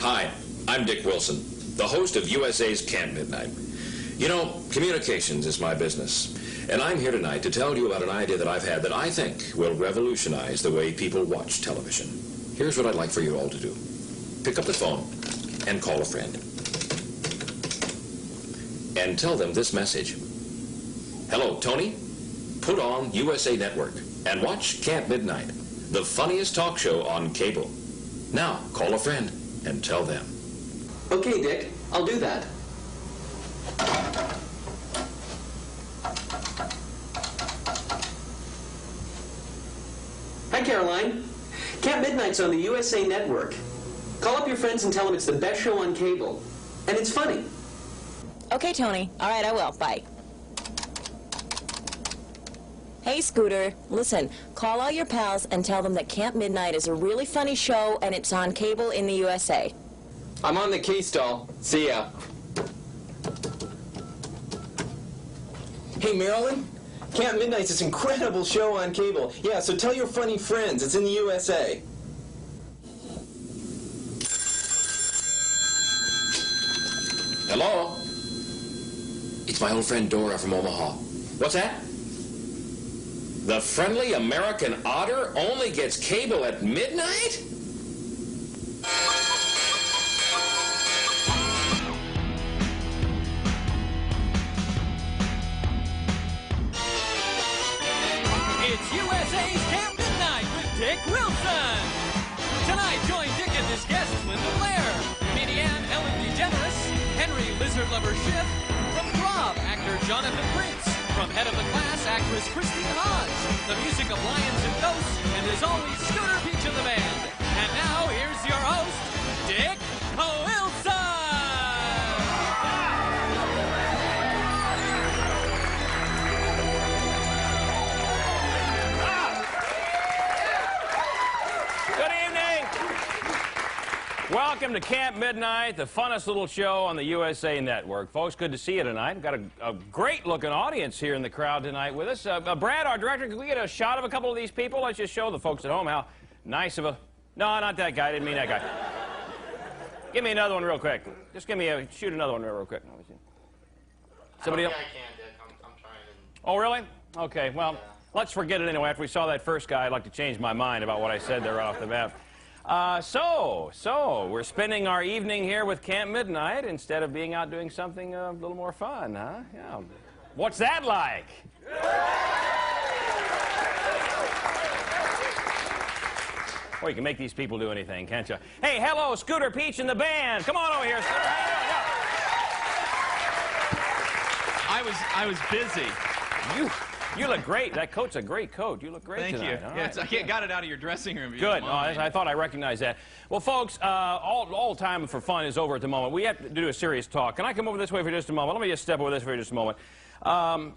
Hi, I'm Dick Wilson, the host of USA's Camp Midnight. You know, communications is my business, and I'm here tonight to tell you about an idea that I've had that I think will revolutionize the way people watch television. Here's what I'd like for you all to do. Pick up the phone and call a friend. And tell them this message. Hello, Tony. Put on USA Network and watch Camp Midnight, the funniest talk show on cable. Now, call a friend and tell them. Okay, Dick, I'll do that. Hi, Caroline. Camp Midnight's on the USA Network. Call up your friends and tell them it's the best show on cable. And it's funny. Okay, Tony. All right, I will. Bye. Hey, Scooter. Listen, call all your pals and tell them that Camp Midnight is a really funny show and it's on cable in the USA. I'm on the key stall. See ya. Hey, Marilyn. Camp Midnight's this incredible show on cable. Yeah, so tell your funny friends. It's in the USA. Hello? It's my old friend Dora from Omaha. What's that? The friendly American otter only gets cable at midnight? It's USA's Camp Midnight with Dick Wilson. Tonight, join Dick and his guests Blair, comedian Ellen Degeneres, Henry Lizard Lover Shiff, from Glob, actor Johnathan, from Head of the Class, actress Christina Haje, the music of Lions and Ghosts, and as always, Scooter Peach of the band. And now, here's your host, Dick Wilson! Good evening! Welcome to Camp Midnight, the funnest little show on the USA Network. Folks, good to see you tonight. We've got a great-looking audience here in the crowd tonight with us. Brad, our director, can we get a shot of a couple of these people? Let's just show the folks at home how nice of a... No, not that guy. I didn't mean that guy. Give me another one real quick. Just shoot another one real quick. Somebody else? I can't, Dick. I'm trying to... Oh, really? Okay, well, let's forget it anyway. After we saw that first guy, I'd like to change my mind about what I said there right off the bat. So we're spending our evening here with Camp Midnight instead of being out doing something a little more fun, huh? Yeah. What's that like? Well, you can make these people do anything, can't you? Hey, hello, Scooter Peach and the band. Come on over here, Scooter. How you doing? I was busy. You look great. That coat's a great coat. You look great Thank tonight. you. All Yeah, right. I got it out of your dressing room. Good. Oh, I thought I recognized that. Well, folks, all time for fun is over at the moment. We have to do a serious talk. Can I come over this way for just a moment? Let me just step over this way for just a moment.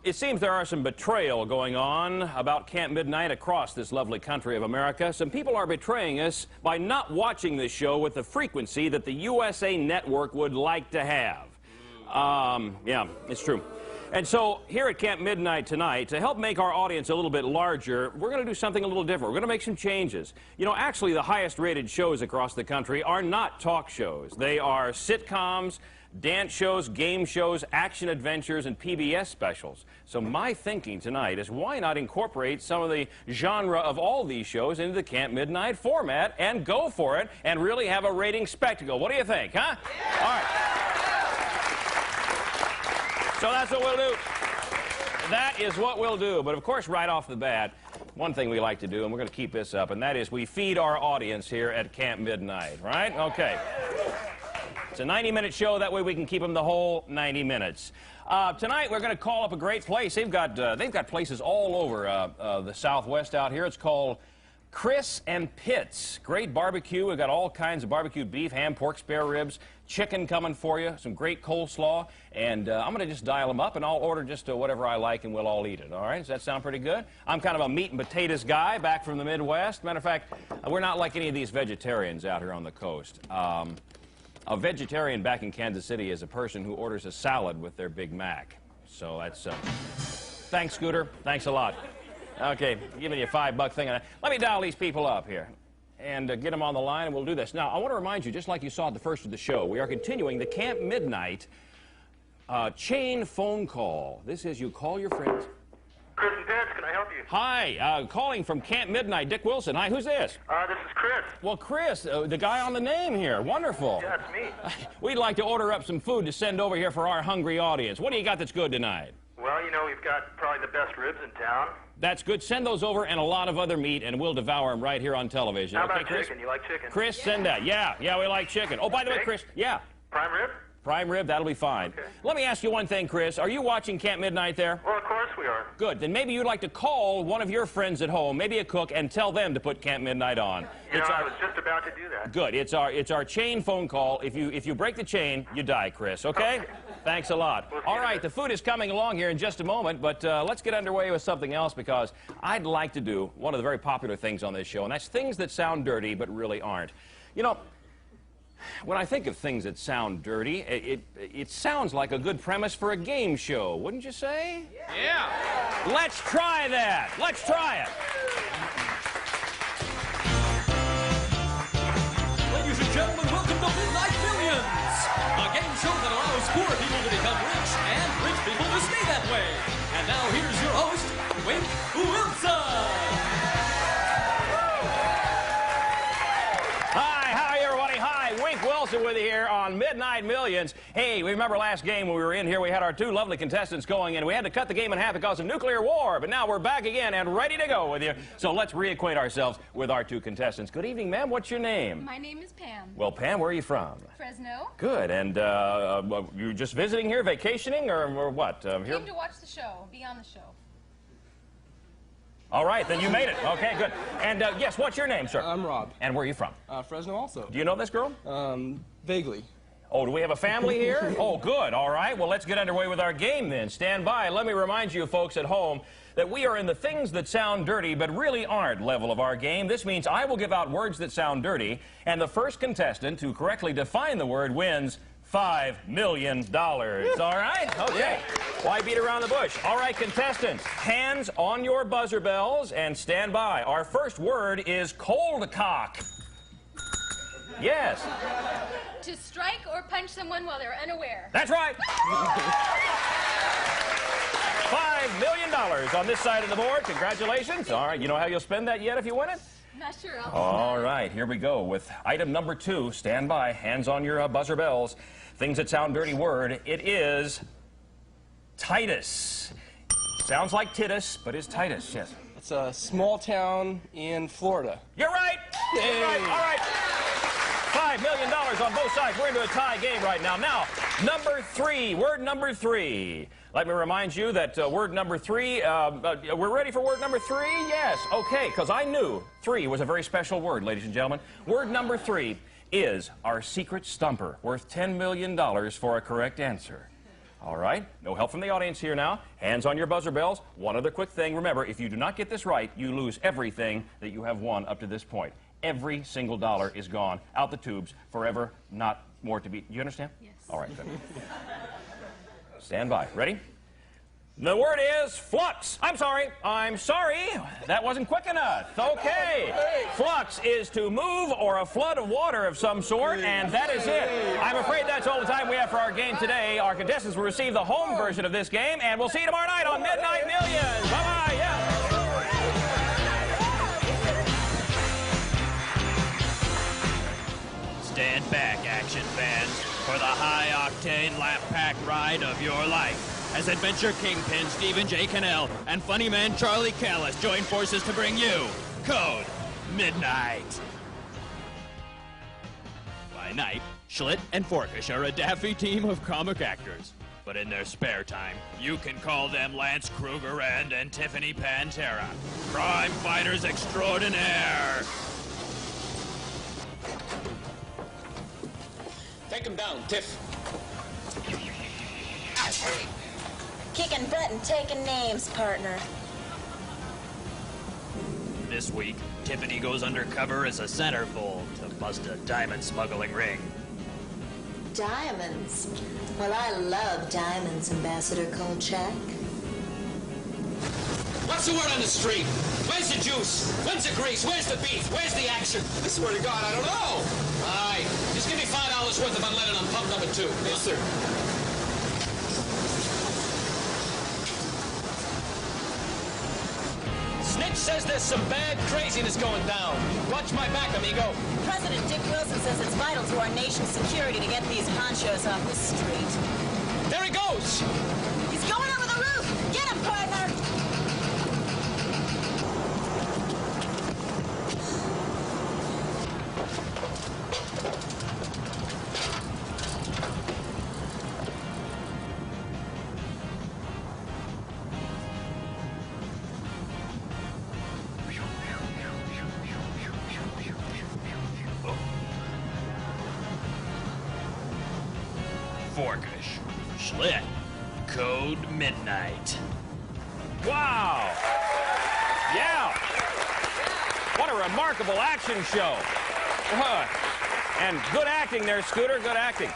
It seems there are some betrayal going on about Camp Midnight across this lovely country of America. Some people are betraying us by not watching this show with the frequency that the USA Network would like to have. Yeah, it's true. And so, here at Camp Midnight tonight, to help make our audience a little bit larger, we're going to do something a little different. We're going to make some changes. You know, actually, the highest-rated shows across the country are not talk shows. They are sitcoms, dance shows, game shows, action adventures, and PBS specials. So my thinking tonight is why not incorporate some of the genre of all these shows into the Camp Midnight format and go for it and really have a rating spectacle. What do you think, huh? Yeah. All right. So that's what we'll do. That is what we'll do. But, of course, right off the bat, one thing we like to do, and we're going to keep this up, and that is we feed our audience here at Camp Midnight, right? Okay. It's a 90-minute show. That way we can keep them the whole 90 minutes. Tonight, we're going to call up a great place. They've got places all over the Southwest out here. It's called Chris and Pitt's. Great barbecue. We've got all kinds of barbecued beef, ham, pork, spare ribs, chicken coming for you, some great coleslaw, and I'm going to just dial them up, and I'll order just whatever I like, and we'll all eat it, all right? Does that sound pretty good? I'm kind of a meat and potatoes guy back from the Midwest. Matter of fact, we're not like any of these vegetarians out here on the coast. A vegetarian back in Kansas City is a person who orders a salad with their Big Mac. So that's... Thanks, Scooter. Thanks a lot. Okay, giving you a $5 thing on that. Let me dial these people up here. and get him on the line, and we'll do this. Now, I want to remind you, just like you saw at the first of the show, we are continuing the Camp Midnight chain phone call. This is you call your friends. Chris and Vince, can I help you? Hi, calling from Camp Midnight, Dick Wilson. Hi, who's this? This is Chris. Well, Chris, the guy on the name here. Wonderful. Yeah, it's me. We'd like to order up some food to send over here for our hungry audience. What do you got that's good tonight? Well, you know, we've got probably the best ribs in town. That's good. Send those over and a lot of other meat, and we'll devour them right here on television. How okay, about Chris? chicken? You like chicken? Chris, send that. Yeah, we like chicken. Oh, by the way, Chris, yeah. Prime rib? Prime rib, that'll be fine. Okay. Let me ask you one thing, Chris. Are you watching Camp Midnight there? Well, of course we are. Good. Then maybe you'd like to call one of your friends at home, maybe a cook, and tell them to put Camp Midnight on. You know, I was just about to do that. Good. It's our chain phone call. If you break the chain, you die, Chris. Okay? Thanks a lot. We'll see All you right, later. the food is coming along here in just a moment, but let's get underway with something else because I'd like to do one of the very popular things on this show, and that's things that sound dirty but really aren't. You know, when I think of things that sound dirty, it sounds like a good premise for a game show, wouldn't you say? Yeah. Let's try that. Let's try it. Ladies and gentlemen, welcome to Midnight Millions, a game show that allows poor people to become rich and rich people to stay that way. And now here's your host, Wink Wilson. Hi, how are you, everybody? Hi, Wink Wilson with you here on Midnight Millions. Hey, we remember last game when we were in here, we had our two lovely contestants going in. We had to cut the game in half because of nuclear war, but now we're back again and ready to go with you. So let's reacquaint ourselves with our two contestants. Good evening, ma'am. What's your name? My name is Pam. Well, Pam, where are you from? Fresno. Good. And you just visiting here, vacationing, or what? Here? Came to watch the show, be on the show. All right, then you made it. Okay, good. And yes, what's your name, sir? I'm Rob. And where are you from? Fresno also. Do you know this girl? Vaguely. Oh, do we have a family here? Oh, good. All right. Well, let's get underway with our game then. Stand by. Let me remind you folks at home that we are in the things that sound dirty but really aren't level of our game. This means I will give out words that sound dirty, and the first contestant to correctly define the word wins $5 million. All right? Okay. Why beat around the bush? All right, contestants, hands on your buzzer bells and stand by. Our first word is cold cock. Yes. To strike or punch someone while they're unaware. That's right. $5 million on this side of the board. Congratulations. All right, you know how you'll spend that yet if you win it? Not sure. All right, here we go with item number 2. Stand by. Hands on your buzzer bells. Things that sound dirty word. It is Titus. Sounds like Titus, but it's Titus, yes. It's a small town in Florida. You're right. Yay. You're right. All right. $5 million on both sides. We're into a tie game right now. Now, number 3, word number 3. Let me remind you that word number 3, we're ready for word number 3? Yes. Okay, because I knew 3 was a very special word, ladies and gentlemen. Word number 3 is our secret stumper, worth $10 million for a correct answer. All right, no help from the audience here now. Hands on your buzzer bells. One other quick thing. Remember, if you do not get this right, you lose everything that you have won up to this point. Every single dollar is gone out the tubes forever, not more to be. You understand? Yes. All right, then. Stand by. Ready? The word is flux. I'm sorry. That wasn't quick enough. Okay. Flux is to move or a flood of water of some sort, and that is it. I'm afraid that's all the time we have for our game today. Our contestants will receive the home version of this game, and we'll see you tomorrow night on Midnight Millions. Bye-bye. Yeah. Stand back, action fans, for the high-octane lap-pack ride of your life. As Adventure Kingpin Stephen J. Cannell and funny man Charlie Callis join forces to bring you Code Midnight. By night, Schlitt and Forkish are a daffy team of comic actors. But in their spare time, you can call them Lance Kruger and Tiffany Pantera, crime fighters extraordinaire. Take him down, Tiff. Kicking butt and taking names, partner. This week, Tiffany goes undercover as a centerfold to bust a diamond smuggling ring. Diamonds. Well, I love diamonds, Ambassador Kolchak. What's the word on the street? Where's the juice? When's the grease? Where's the beef? Where's the action? I swear to God, I don't know. All right, just give me $5 worth of unleaded on pump number 2. Yes, sir. Snitch says there's some bad craziness going down. Watch my back, amigo. President Dick Wilson says it's vital to our nation's security to get these honchos off the street. There he goes! He's going over the roof! Get him, partner! Forkish. Schlit. Code Midnight. Wow! Yeah! What a remarkable action show. And good acting there, Scooter, good acting.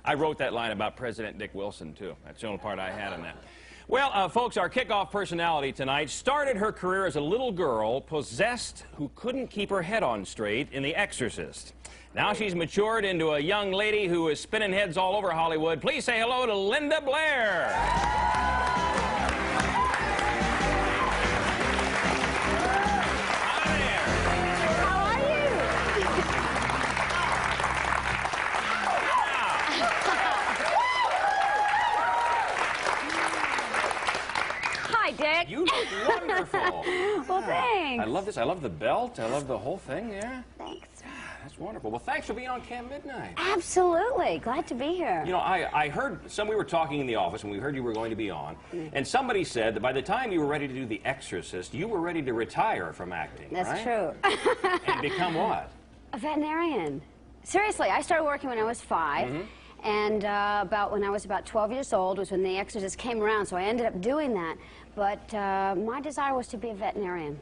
I wrote that line about President Dick Wilson, too. That's the only part I had in that. Well, folks, our kickoff personality tonight started her career as a little girl possessed who couldn't keep her head on straight in The Exorcist. Now she's matured into a young lady who is spinning heads all over Hollywood. Please say hello to Linda Blair. Hi, Dick. You look wonderful. Well, thanks. I love this. I love the belt. I love the whole thing, yeah? Thanks. That's wonderful. Well, thanks for being on Camp Midnight. Absolutely. Glad to be here. You know, I heard, we were talking in the office, and we heard you were going to be on, and somebody said that by the time you were ready to do The Exorcist, you were ready to retire from acting, That's right? true. And become what? A veterinarian. Seriously, I started working when I was 5. And when I was about 12 years old was when The Exorcist came around, so I ended up doing that. But my desire was to be a veterinarian.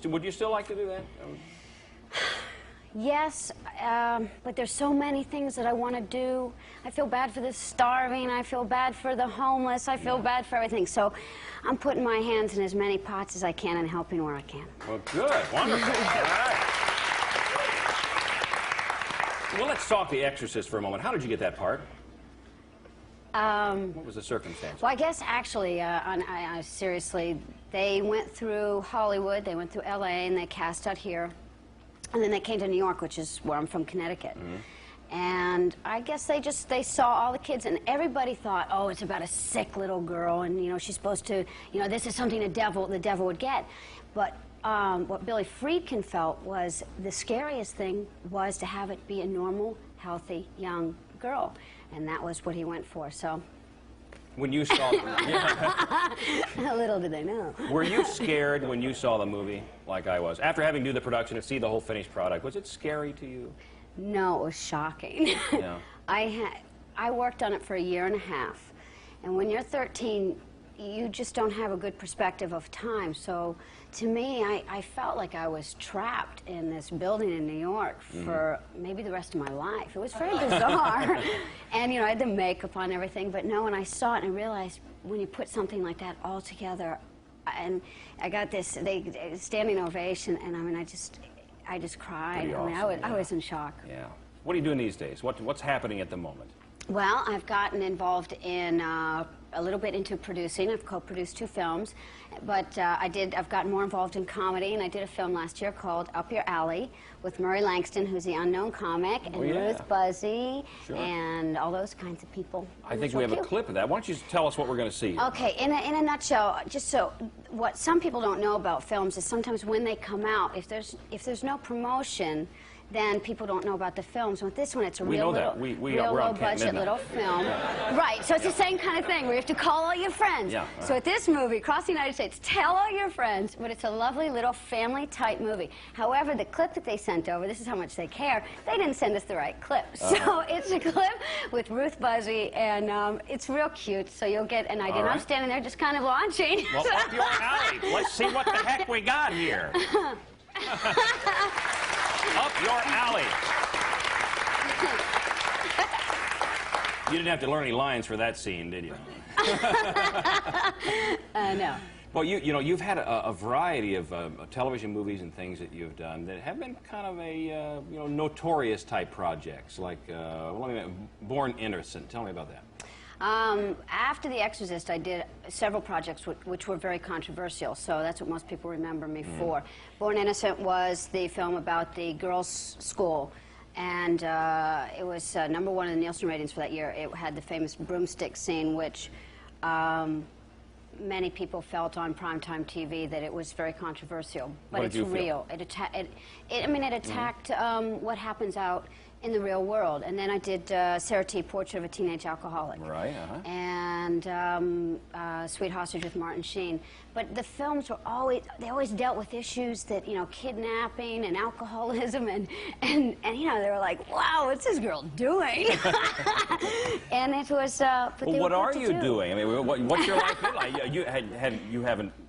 Would you still like to do that? Yes, but there's so many things that I want to do. I feel bad for the starving. I feel bad for the homeless. I feel bad for everything. So I'm putting my hands in as many pots as I can and helping where I can. Well, good. Wonderful. All right. Well, let's talk The Exorcist for a moment. How did you get that part? What was the circumstance? Well, I guess actually, seriously, they went through Hollywood, they went through L.A., and they cast out here. And then they came to New York, which is where I'm from, Connecticut. And I guess they saw all the kids, and everybody thought, oh, it's about a sick little girl, and, you know, she's supposed to, you know, this is something the devil would get. But what Billy Friedkin felt was the scariest thing was to have it be a normal, healthy, young girl. And that was what he went for, so. When you saw Little did they know. Were you scared when you saw the movie, like I was? After having to do the production and see the whole finished product, was it scary to you? No, it was shocking. Yeah. I worked on it for 1.5 years. And when you're 13, you just don't have a good perspective of time. So to me, I felt like I was trapped in this building in New York for maybe the rest of my life. It was very bizarre. And, you know, I had the makeup on and everything. But no, when I saw it and I realized when you put something like that all together, and I got this standing ovation, and I mean, I just cried. Awesome, I mean, I was in shock. Yeah. What are you doing these days? What's happening at the moment? Well, I've gotten involved in a little bit into producing. I've co-produced 2 films, but I've gotten more involved in comedy, and I did a film last year called Up Your Alley with Murray Langston, who's the unknown comic, and Ruth Buzzy, and all those kinds of people. I think we have a clip of that. Why don't you tell us what we're going to see? Okay, in a nutshell, just so what some people don't know about films is sometimes when they come out, if there's no promotion, then people don't know about the films. With this one, it's a real low budget little film. Right, so it's the same kind of thing where you have to call all your friends. Yeah, so with this movie, across the United States, tell all your friends, but it's a lovely little family-type movie. However, the clip that they sent over, this is how much they care, they didn't send us the right clip. So it's a clip with Ruth Buzzy, and it's real cute, so you'll get an idea. And I'm standing there just kind of launching. Well, up your alley. Let's see what the heck we got here. Up your alley. You didn't have to learn any lines for that scene, did you? No. Well, you know, you've had a variety of television movies and things that you've done that have been kind of a, you know, notorious type projects, like, Born Innocent. Tell me about that. After The Exorcist, I did several projects which were very controversial, so that's what most people remember me for. Born Innocent was the film about the girls' school, and it was #1 in the Nielsen ratings for that year. It had the famous broomstick scene, which many people felt on primetime TV that it was very controversial, but it's real. It attacked what happens out in the real world. And then I did Sarah T. Portrait of a Teenage Alcoholic. Right, And Sweet Hostage with Martin Sheen. But the films were they always dealt with issues that, you know, kidnapping and alcoholism and you know, they were like, wow, what's this girl doing? And it was, but well, what are you doing? I mean, what's your life been like?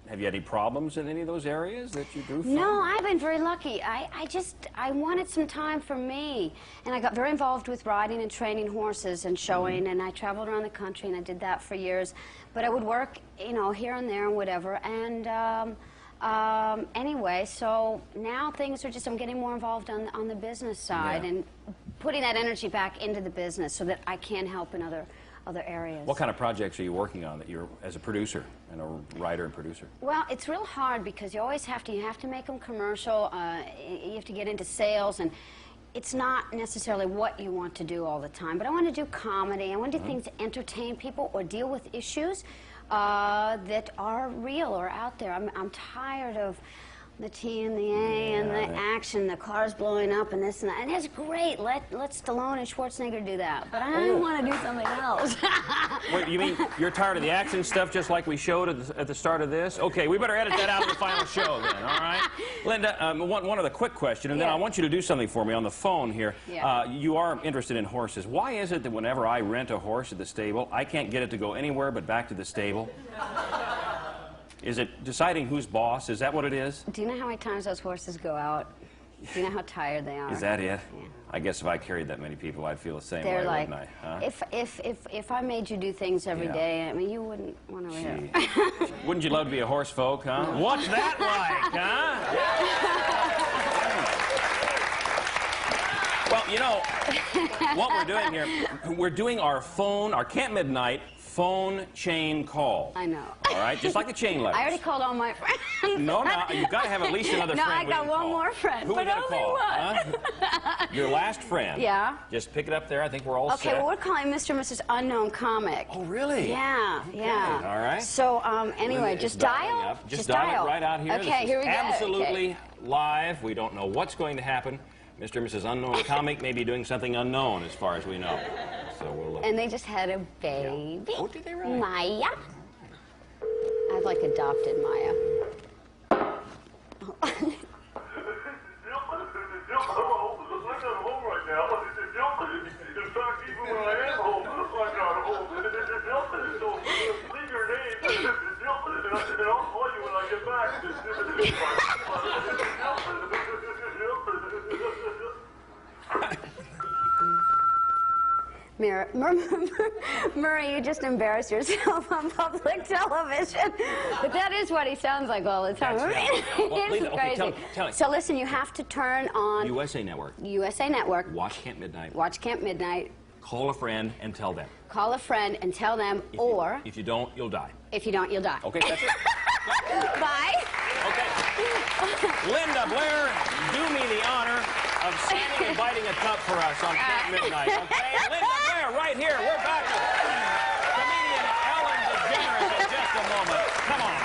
Have you had any problems in any of those areas that you drew from? No, I've been very lucky. I wanted some time for me. And I got very involved with riding and training horses and showing, and I traveled around the country, and I did that for years. But I would work, you know, here and there and whatever. And anyway, so now things are just, I'm getting more involved on the business side and putting that energy back into the business so that I can help in other areas. What kind of projects are you working on that you're as a producer and a writer and producer? Well, it's real hard because you always have to make them commercial. You have to get into sales, and it's not necessarily what you want to do all the time. But I want to do comedy. I want to do things to entertain people or deal with issues that are real or out there. I'm tired of the T and the A and the action, the cars blowing up and this and that. And it's great. Let Stallone and Schwarzenegger do that. But I want to do something else. Wait, you mean you're tired of the action stuff just like we showed at the start of this? Okay, we better edit that out of the final show then, all right? Linda, one other quick question, and then I want you to do something for me on the phone here. You are interested in horses. Why is it that whenever I rent a horse at the stable, I can't get it to go anywhere but back to the stable? Is it deciding who's boss? Is that what it is? Do you know how many times those horses go out? Do you know how tired they are? Is that it? Yeah. I guess if I carried that many people, I'd feel the same way, like, wouldn't I? Huh? If I made you do things every day, I mean, you wouldn't want to live. Wouldn't you love to be a horse folk, huh? What's that like, huh? Well, you know, what we're doing here, we're doing our CampMidnite phone chain call. I know. All right, just like the chain letters. I already called all my friends. No, you've got to have at least another friend. No, I got one more friend. Who but we gonna only call? one. Huh? Your last friend. Yeah. Just pick it up there. I think we're all set. Okay, well, we're calling Mr. and Mrs. Unknown Comic. Oh, really? Yeah, yeah. All right. So, anyway, just dial. Just dial it right out here. Okay, here we go. Absolutely live. We don't know what's going to happen. Mr. and Mrs. Unknown Comic may be doing something unknown as far as we know. So we'll and they just had a baby. Yeah. Oh, did they really? Maya. I've like adopted Maya. Murray, you just embarrassed yourself on public television. But that is what he sounds like all the time. It's crazy. Okay, tell me. So listen, you have to turn on USA Network. USA Network. Watch CampMidnite. Watch CampMidnite. Call a friend and tell them. Call a friend and tell them, or... If you don't, you'll die. If you don't, you'll die. Okay, that's it. Bye. Okay. Linda, Blair, do me the honor of standing and biting a cup for us on CampMidnite, okay? Linda, Blair, right here. We're back with comedian Ellen Degeneres in just a moment. Come on.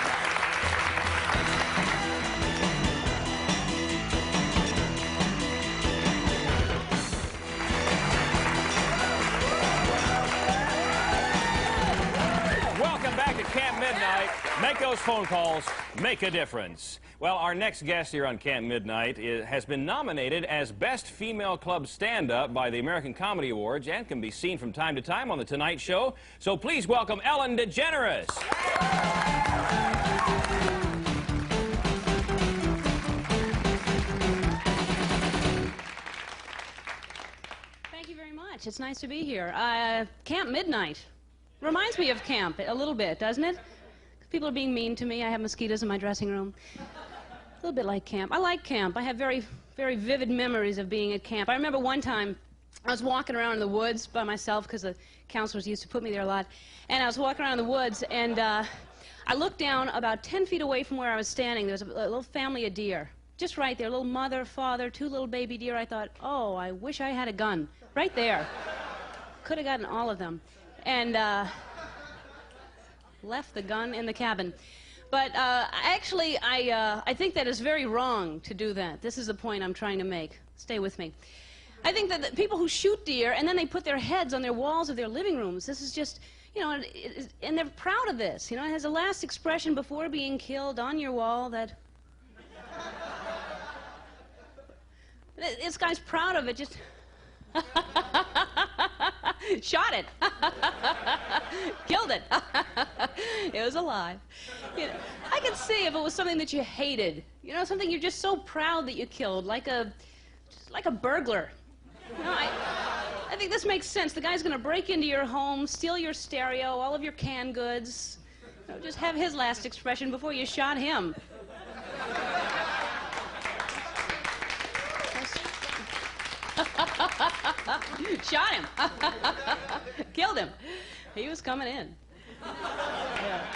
Welcome back to CampMidnite. Make those phone calls make a difference. Well, our next guest here on CampMidnite has been nominated as Best Female Club Stand-Up by the American Comedy Awards and can be seen from time to time on The Tonight Show. So please welcome Ellen Degeneres. Thank you very much. It's nice to be here. CampMidnite reminds me of camp a little bit, doesn't it? People are being mean to me. I have mosquitoes in my dressing room. A little bit like camp. I like camp. I have very, very vivid memories of being at camp. I remember one time I was walking around in the woods by myself because the counselors used to put me there a lot. And I was walking around in the woods, and I looked down about 10 feet away from where I was standing. There was a little family of deer. Just right there, little mother, father, 2 little baby deer. I thought, oh, I wish I had a gun. Right there. Could have gotten all of them. And left the gun in the cabin. But actually, I think that is very wrong to do that. This is the point I'm trying to make. Stay with me. I think that the people who shoot deer and then they put their heads on their walls of their living rooms, this is just, you know, and they're proud of this. You know, it has a last expression before being killed on your wall that... This guy's proud of it, just... Shot it. Killed it. It was alive. You know, I could see if it was something that you hated. You know, something you're just so proud that you killed, like a burglar. You know, I think this makes sense. The guy's going to break into your home, steal your stereo, all of your canned goods. You know, just have his last expression before you shot him. Shot him. Killed him. He was coming in. Yeah.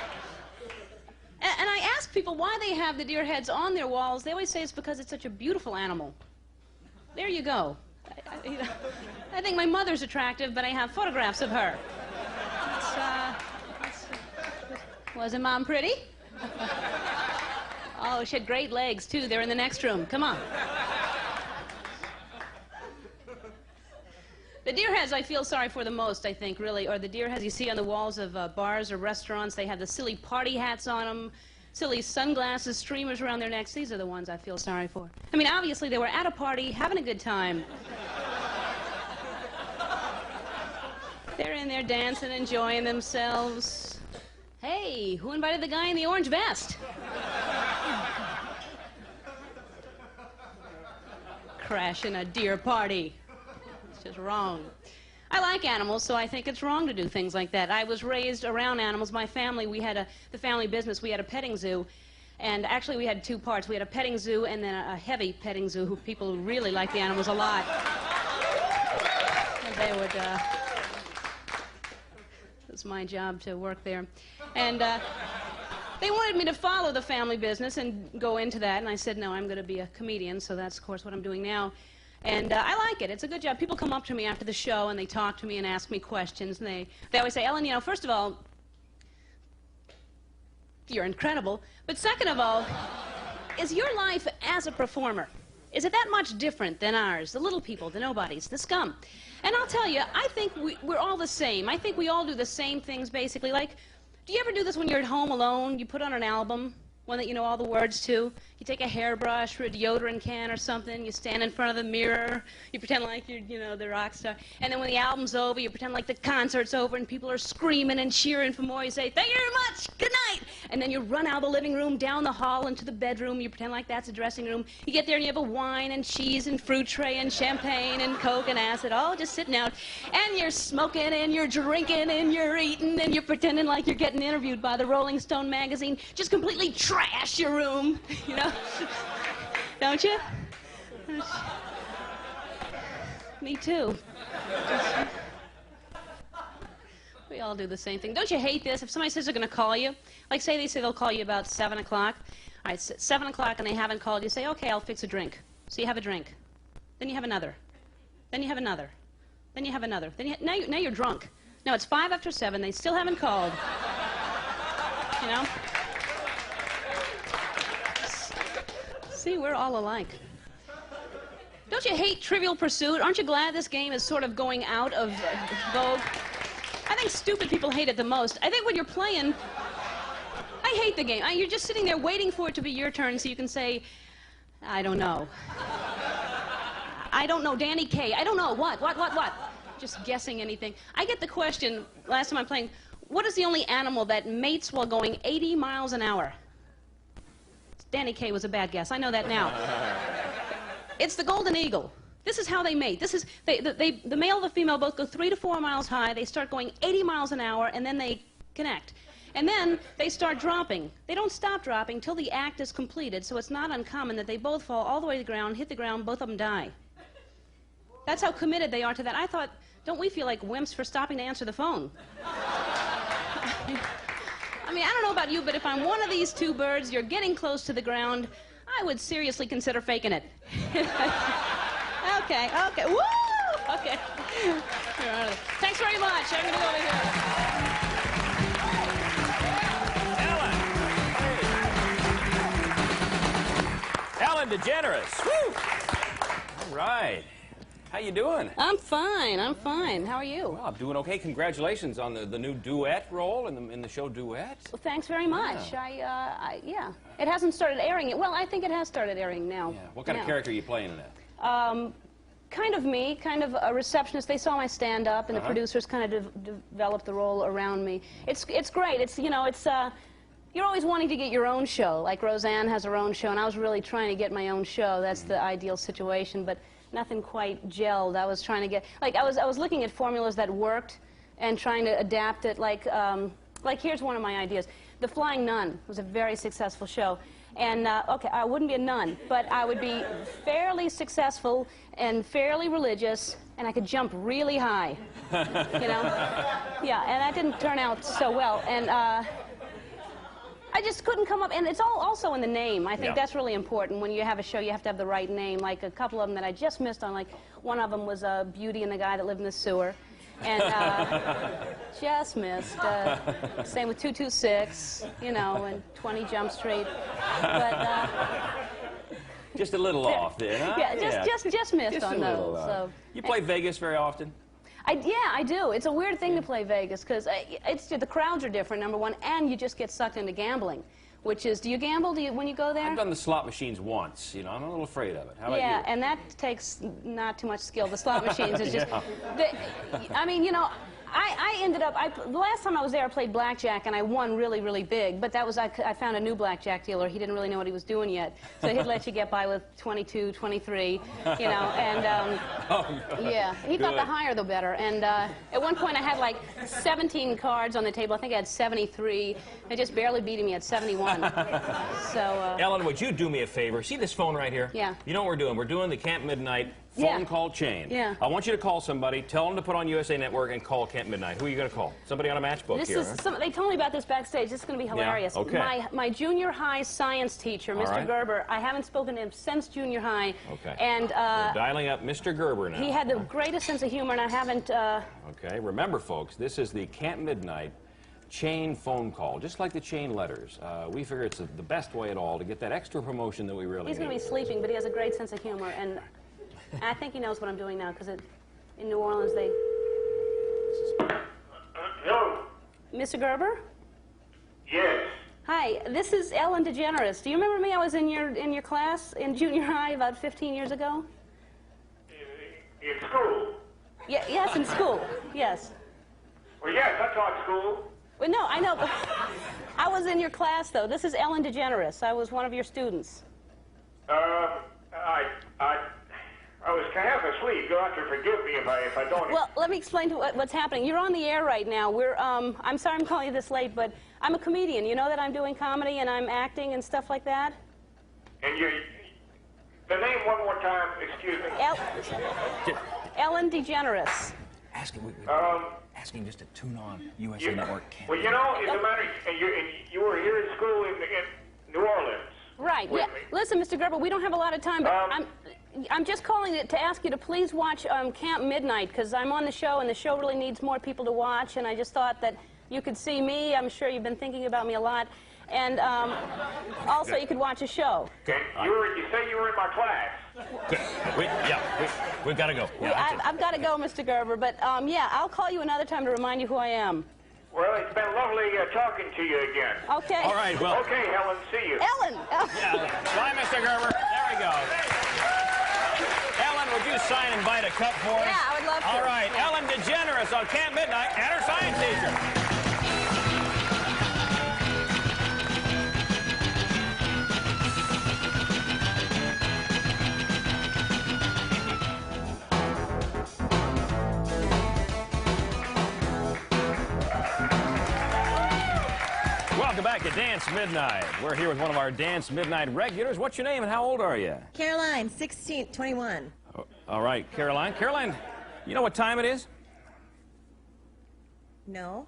And I ask people why they have the deer heads on their walls. They always say it's because it's such a beautiful animal. There you go. I think my mother's attractive, but I have photographs of her. Wasn't Mom pretty? Oh, she had great legs, too. They're in the next room. Come on. The deer heads I feel sorry for the most, I think, really, are the deer heads you see on the walls of bars or restaurants. They have the silly party hats on them, silly sunglasses, streamers around their necks. These are the ones I feel sorry for. I mean, obviously, they were at a party, having a good time. They're in there dancing, enjoying themselves. Hey, who invited the guy in the orange vest? Crashing a deer party. Is wrong. I like animals, so I think it's wrong to do things like that. I was raised around animals. My family, we had the family business, we had a petting zoo, and actually we had 2 parts. We had a petting zoo and then a heavy petting zoo who people who really liked the animals a lot. And they would, it was my job to work there. And they wanted me to follow the family business and go into that, and I said, no, I'm going to be a comedian, so that's, of course, what I'm doing now. And I like it. It's a good job. People come up to me after the show and they talk to me and ask me questions. And they always say, Ellen, you know, first of all, you're incredible. But second of all, is your life as a performer, is it that much different than ours, the little people, the nobodies, the scum? And I'll tell you, I think we're all the same. I think we all do the same things, basically. Like, do you ever do this when you're at home alone? You put on an album, one that you know all the words to. You take a hairbrush or a deodorant can or something. You stand in front of the mirror. You pretend like you're, you know, the rock star. And then when the album's over, you pretend like the concert's over and people are screaming and cheering for more. You say, thank you very much. Good night. And then you run out of the living room, down the hall, into the bedroom. You pretend like that's a dressing room. You get there and you have a wine and cheese and fruit tray and champagne and Coke and acid, all just sitting out. And you're smoking and you're drinking and you're eating and you're pretending like you're getting interviewed by the Rolling Stone magazine. Just completely trash your room, you know? Don't you? Me too. We all do the same thing. Don't you hate this? If somebody says they're going to call you, like say they say they'll call you about 7 o'clock. All right, it's 7 o'clock and they haven't called you. Say, okay, I'll fix a drink. So you have a drink. Then you have another. Then you have another. Then you have another. Then now you're drunk. No, it's 5 after 7. They still haven't called. You know? See, we're all alike. Don't you hate Trivial Pursuit? Aren't you glad this game is sort of going out of vogue? I think stupid people hate it the most. I think when you're playing, I hate the game. You're just sitting there waiting for it to be your turn so you can say, I don't know. I don't know, Danny Kaye. I don't know, what? Just guessing anything. I get the question, last time I'm playing, what is the only animal that mates while going 80 miles an hour? Danny Kaye was a bad guess. I know that now. It's the golden eagle. This is how they mate. This is the male and the female both go 3 to 4 miles high. They start going 80 miles an hour, and then they connect. And then they start dropping. They don't stop dropping till the act is completed, so it's not uncommon that they both fall all the way to the ground, hit the ground, both of them die. That's how committed they are to that. I thought, don't we feel like wimps for stopping to answer the phone? I mean, I don't know about you, but if I'm one of these two birds, you're getting close to the ground, I would seriously consider faking it. Okay, okay, woo! Okay. Thanks very much. I'm going to go over here. Ellen Degeneres. Woo! All right. How you doing? I'm fine. I'm fine. How are you? Well, I'm doing okay. Congratulations on the new duet role in the show Duet. Well, thanks very much. Yeah. It hasn't started airing yet. Well, I think it has started airing now. Yeah. What kind of character are you playing in that? Kind of me, kind of a receptionist. They saw my stand-up, and the producers kind of developed the role around me. It's great. It's, you know, it's... You're always wanting to get your own show. Like Roseanne has her own show, and I was really trying to get my own show. That's the ideal situation, but nothing quite gelled. I was trying to get, like, I was looking at formulas that worked and trying to adapt it. Like here's one of my ideas. The Flying Nun was a very successful show. And, okay, I wouldn't be a nun, but I would be fairly successful and fairly religious, and I could jump really high, you know? Yeah, and that didn't turn out so well. And I just couldn't come up, and it's all also in the name. I think that's really important. When you have a show, you have to have the right name. Like a couple of them that I just missed on, like one of them was Beauty and the Guy That Lived in the Sewer. And just missed. Same with 226, you know, and 20 Jump Street. But just a little off there, huh? Yeah, just missed on those. So you play Vegas very often? Yeah, I do. It's a weird thing to play Vegas because the crowds are different, number one, and you just get sucked into gambling. Which is, do you gamble when you go there? I've done the slot machines once. You know, I'm a little afraid of it. How about you? Yeah, and that takes not too much skill. The slot machines is just... I mean, you know, I ended up... the last time I was there, I played blackjack, and I won really, really big. But that was... I found a new blackjack dealer. He didn't really know what he was doing yet. So he'd let you get by with 22, 23, you know, and... yeah, he thought the higher the better. And at one point, I had like 17 cards on the table. I think I had 73. They just barely beat me at 71. So, Ellen, would you do me a favor? See this phone right here? Yeah. You know what we're doing? We're doing the CampMidnite phone call chain. Yeah. I want you to call somebody, tell them to put on USA Network, and call CampMidnite. Who are you going to call? Somebody on a matchbook this here. They told me about this backstage. This is going to be hilarious. Yeah? Okay. My junior high science teacher, Mr. Gerber, I haven't spoken to him since junior high. Okay. And we're dialing up Mr. Gerber now. He had the greatest sense of humor, and I haven't... Okay. Remember, folks, this is the CampMidnite chain phone call, just like the chain letters. We figure it's the best way at all to get that extra promotion that we really He's need. going to be sleeping, but he has a great sense of humor, and I think he knows what I'm doing now, because in New Orleans they... Hello? Mr. Gerber? Yes. Hi, this is Ellen Degeneres. Do you remember me? I was in your class in junior high about 15 years ago. In school? Yes, in school. Yes. Well, yes, I taught school. Well, no, I know. But I was in your class, though. This is Ellen Degeneres. I was one of your students. I was half asleep. You'll have to forgive me if I don't. Well, let me explain to what's happening. You're on the air right now. I'm sorry I'm calling you this late, but I'm a comedian. You know that I'm doing comedy and I'm acting and stuff like that? And the name one more time, excuse me. Ellen Degeneres. Ask him just to tune on USA Network. Well, you know, as a matter, and you were here in school in New Orleans. Right. Yeah. Listen, Mr. Gerber, we don't have a lot of time, but I'm just calling to ask you to please watch CampMidnite, because I'm on the show, and the show really needs more people to watch, and I just thought that you could see me. I'm sure you've been thinking about me a lot. And also, you could watch a show. Okay. You say you were in my class. Good. We've got to go. Yeah, I've got to go, Mr. Gerber. But, yeah, I'll call you another time to remind you who I am. Well, it's been lovely talking to you again. Okay. All right, well. Okay, Helen, see you. Ellen! Yeah. Bye, Mr. Gerber. There we go. Ellen, would you sign and bite a cup for us? Yeah, I would love to. All right, yeah. Ellen Degeneres on CampMidnite and her science teacher. Welcome back to Dance Midnight. We're here with one of our Dance Midnight regulars. What's your name and how old are you? Caroline, 16, 21. Oh, all right, Caroline. Caroline, you know what time it is? No.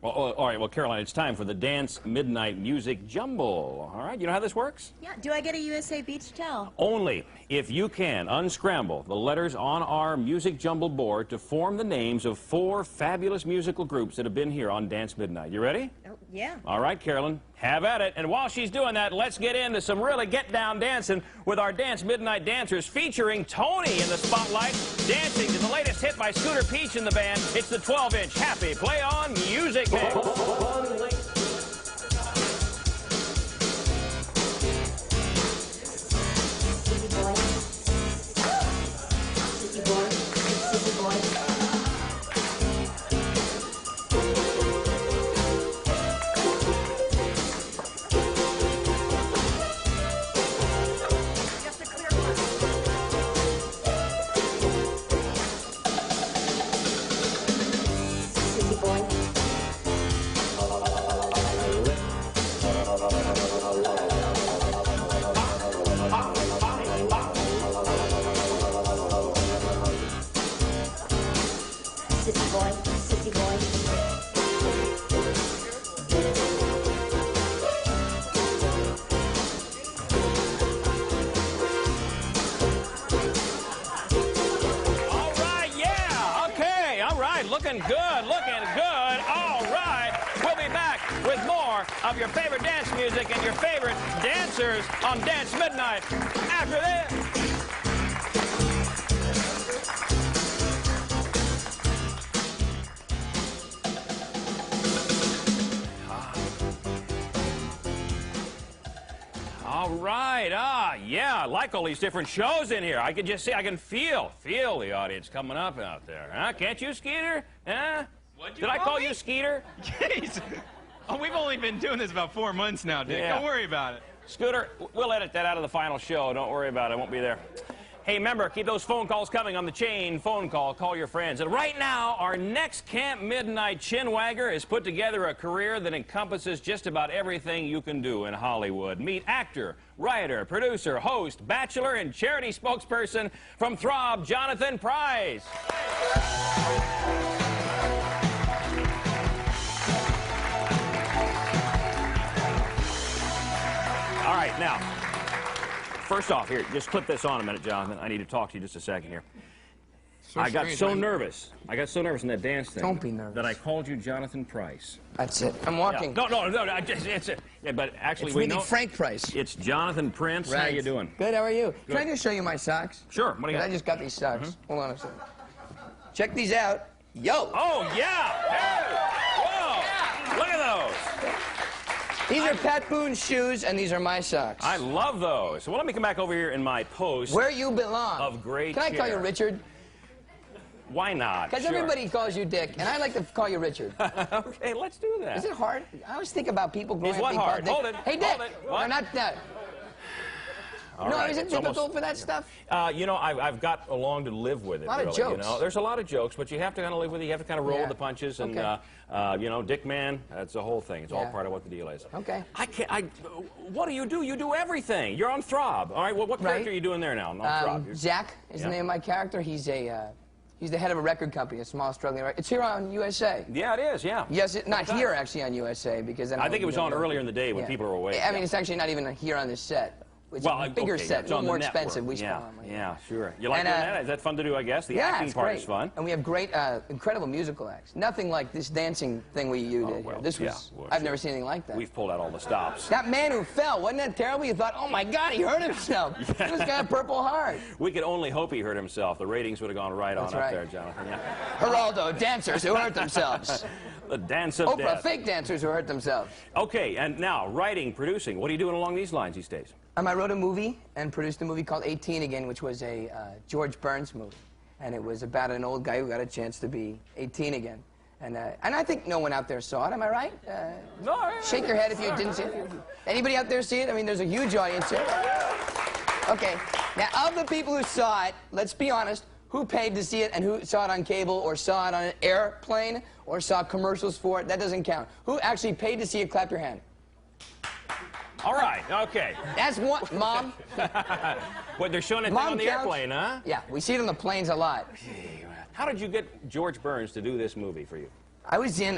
Well, all right, well, Caroline, it's time for the Dance Midnight Music Jumble. All right, you know how this works? Yeah, do I get a USA Beach towel? Only if you can unscramble the letters on our music jumble board to form the names of 4 fabulous musical groups that have been here on Dance Midnight. You ready? Oh, yeah. All right, Carolyn, have at it. And while she's doing that, let's get into some really get-down dancing with our Dance Midnight dancers, featuring Tony in the spotlight, dancing to the latest hit by Scooter Peach and the band. It's the 12-inch Happy Play On Music Mix. Looking good, looking good. All right. We'll be back with more of your favorite dance music and your favorite dancers on Dance Midnight after this. All right, yeah, I like all these different shows in here. I can just see, I can feel the audience coming up out there. Huh? Can't you, Skeeter? Huh? Did I call you Skeeter? Jeez. Oh, we've only been doing this about 4 months now, Dick. Yeah. Don't worry about it. Scooter, we'll edit that out of the final show. Don't worry about it. I won't be there. Hey, remember, keep those phone calls coming on the chain phone call. Call your friends. And right now, our next Camp Midnight chinwagger has put together a career that encompasses just about everything you can do in Hollywood. Meet actor, writer, producer, host, bachelor, and charity spokesperson from Throb, Johnathan Price. All right, now, first off, here, just clip this on a minute, Jonathan. I need to talk to you just a second here. I got so nervous. I got so nervous in that dance thing. Don't be nervous. That I called you Johnathan Price. That's it. I'm walking. Yeah. No, it's it. Yeah, but actually, It's we really know Frank Price. It's Jonathan Prince. Right. How you doing? Good. How are you? Good. Can I just show you my socks? Sure. What do you got? I just got these socks. Hold on a second. Check these out. Yo. Oh yeah. Hey. Whoa. Look at those. These are Pat Boone's shoes, and these are my socks. I love those. So let me come back over here in my post. Where you belong. Of great Can I call you care. Richard? Why not? Because Sure. everybody calls you Dick, and I like to call you Richard. Okay, let's do that. Is it hard? I always think about people growing Is up what being hard? called Hold Dick. it. Hey, Dick. Hold it. What? Or not that. All No, right, is it it's difficult almost- for that stuff? You know, I've got along to live with it. A lot of really, jokes. You know? There's a lot of jokes, but you have to kind of live with it. You have to kind of roll Yeah. with the punches, and Okay. you know, Dick Man, that's the whole thing. It's all Yeah. part of what the deal is. Okay. What do? You do everything. You're on Throb. All right. What Right. character are you doing there now? On Throb. Zach is the name of my character. He's the head of a record company, a small struggling record. It's here on USA. Yeah, it is. Yeah. Yes, not here actually on USA because then I think it was on earlier in the day when Yeah. people were awake. I mean, it's actually not even here on this set. It's a bigger okay, set, it's a little on the more network. expensive. We spent on it. Yeah, sure. You like And, doing that? Is that fun to do? I guess the acting it's part great. is fun. And we have great, incredible musical acts. Nothing like this dancing thing you did here. This was, I've never seen anything like that. We've pulled out all the stops. That man who fell, wasn't that terrible? You thought, oh my God, he hurt himself. He was got a Purple Heart. We could only hope he hurt himself. The ratings would have gone right That's on right. up there, Jonathan. Yeah. Geraldo, dancers who hurt themselves. The dance of Oprah, death. fake dancers who hurt themselves. Okay, and now writing, producing. What are you doing along these lines these days? I wrote a movie and produced a movie called 18 Again, which was a George Burns movie. And it was about an old guy who got a chance to be 18 again. And I think no one out there saw it, am I right? No. Shake your head if you didn't see it. Anybody out there see it? I mean, there's a huge audience here. Okay, now of the people who saw it, let's be honest, Who paid to see it and who saw it on cable or saw it on an airplane or saw commercials for it? That doesn't count. Who actually paid to see it? Clap your hand. All right, okay. That's one. Mom? What, they're showing it on the airplane, huh? Yeah, we see it on the planes a lot. How did you get George Burns to do this movie for you? I was in,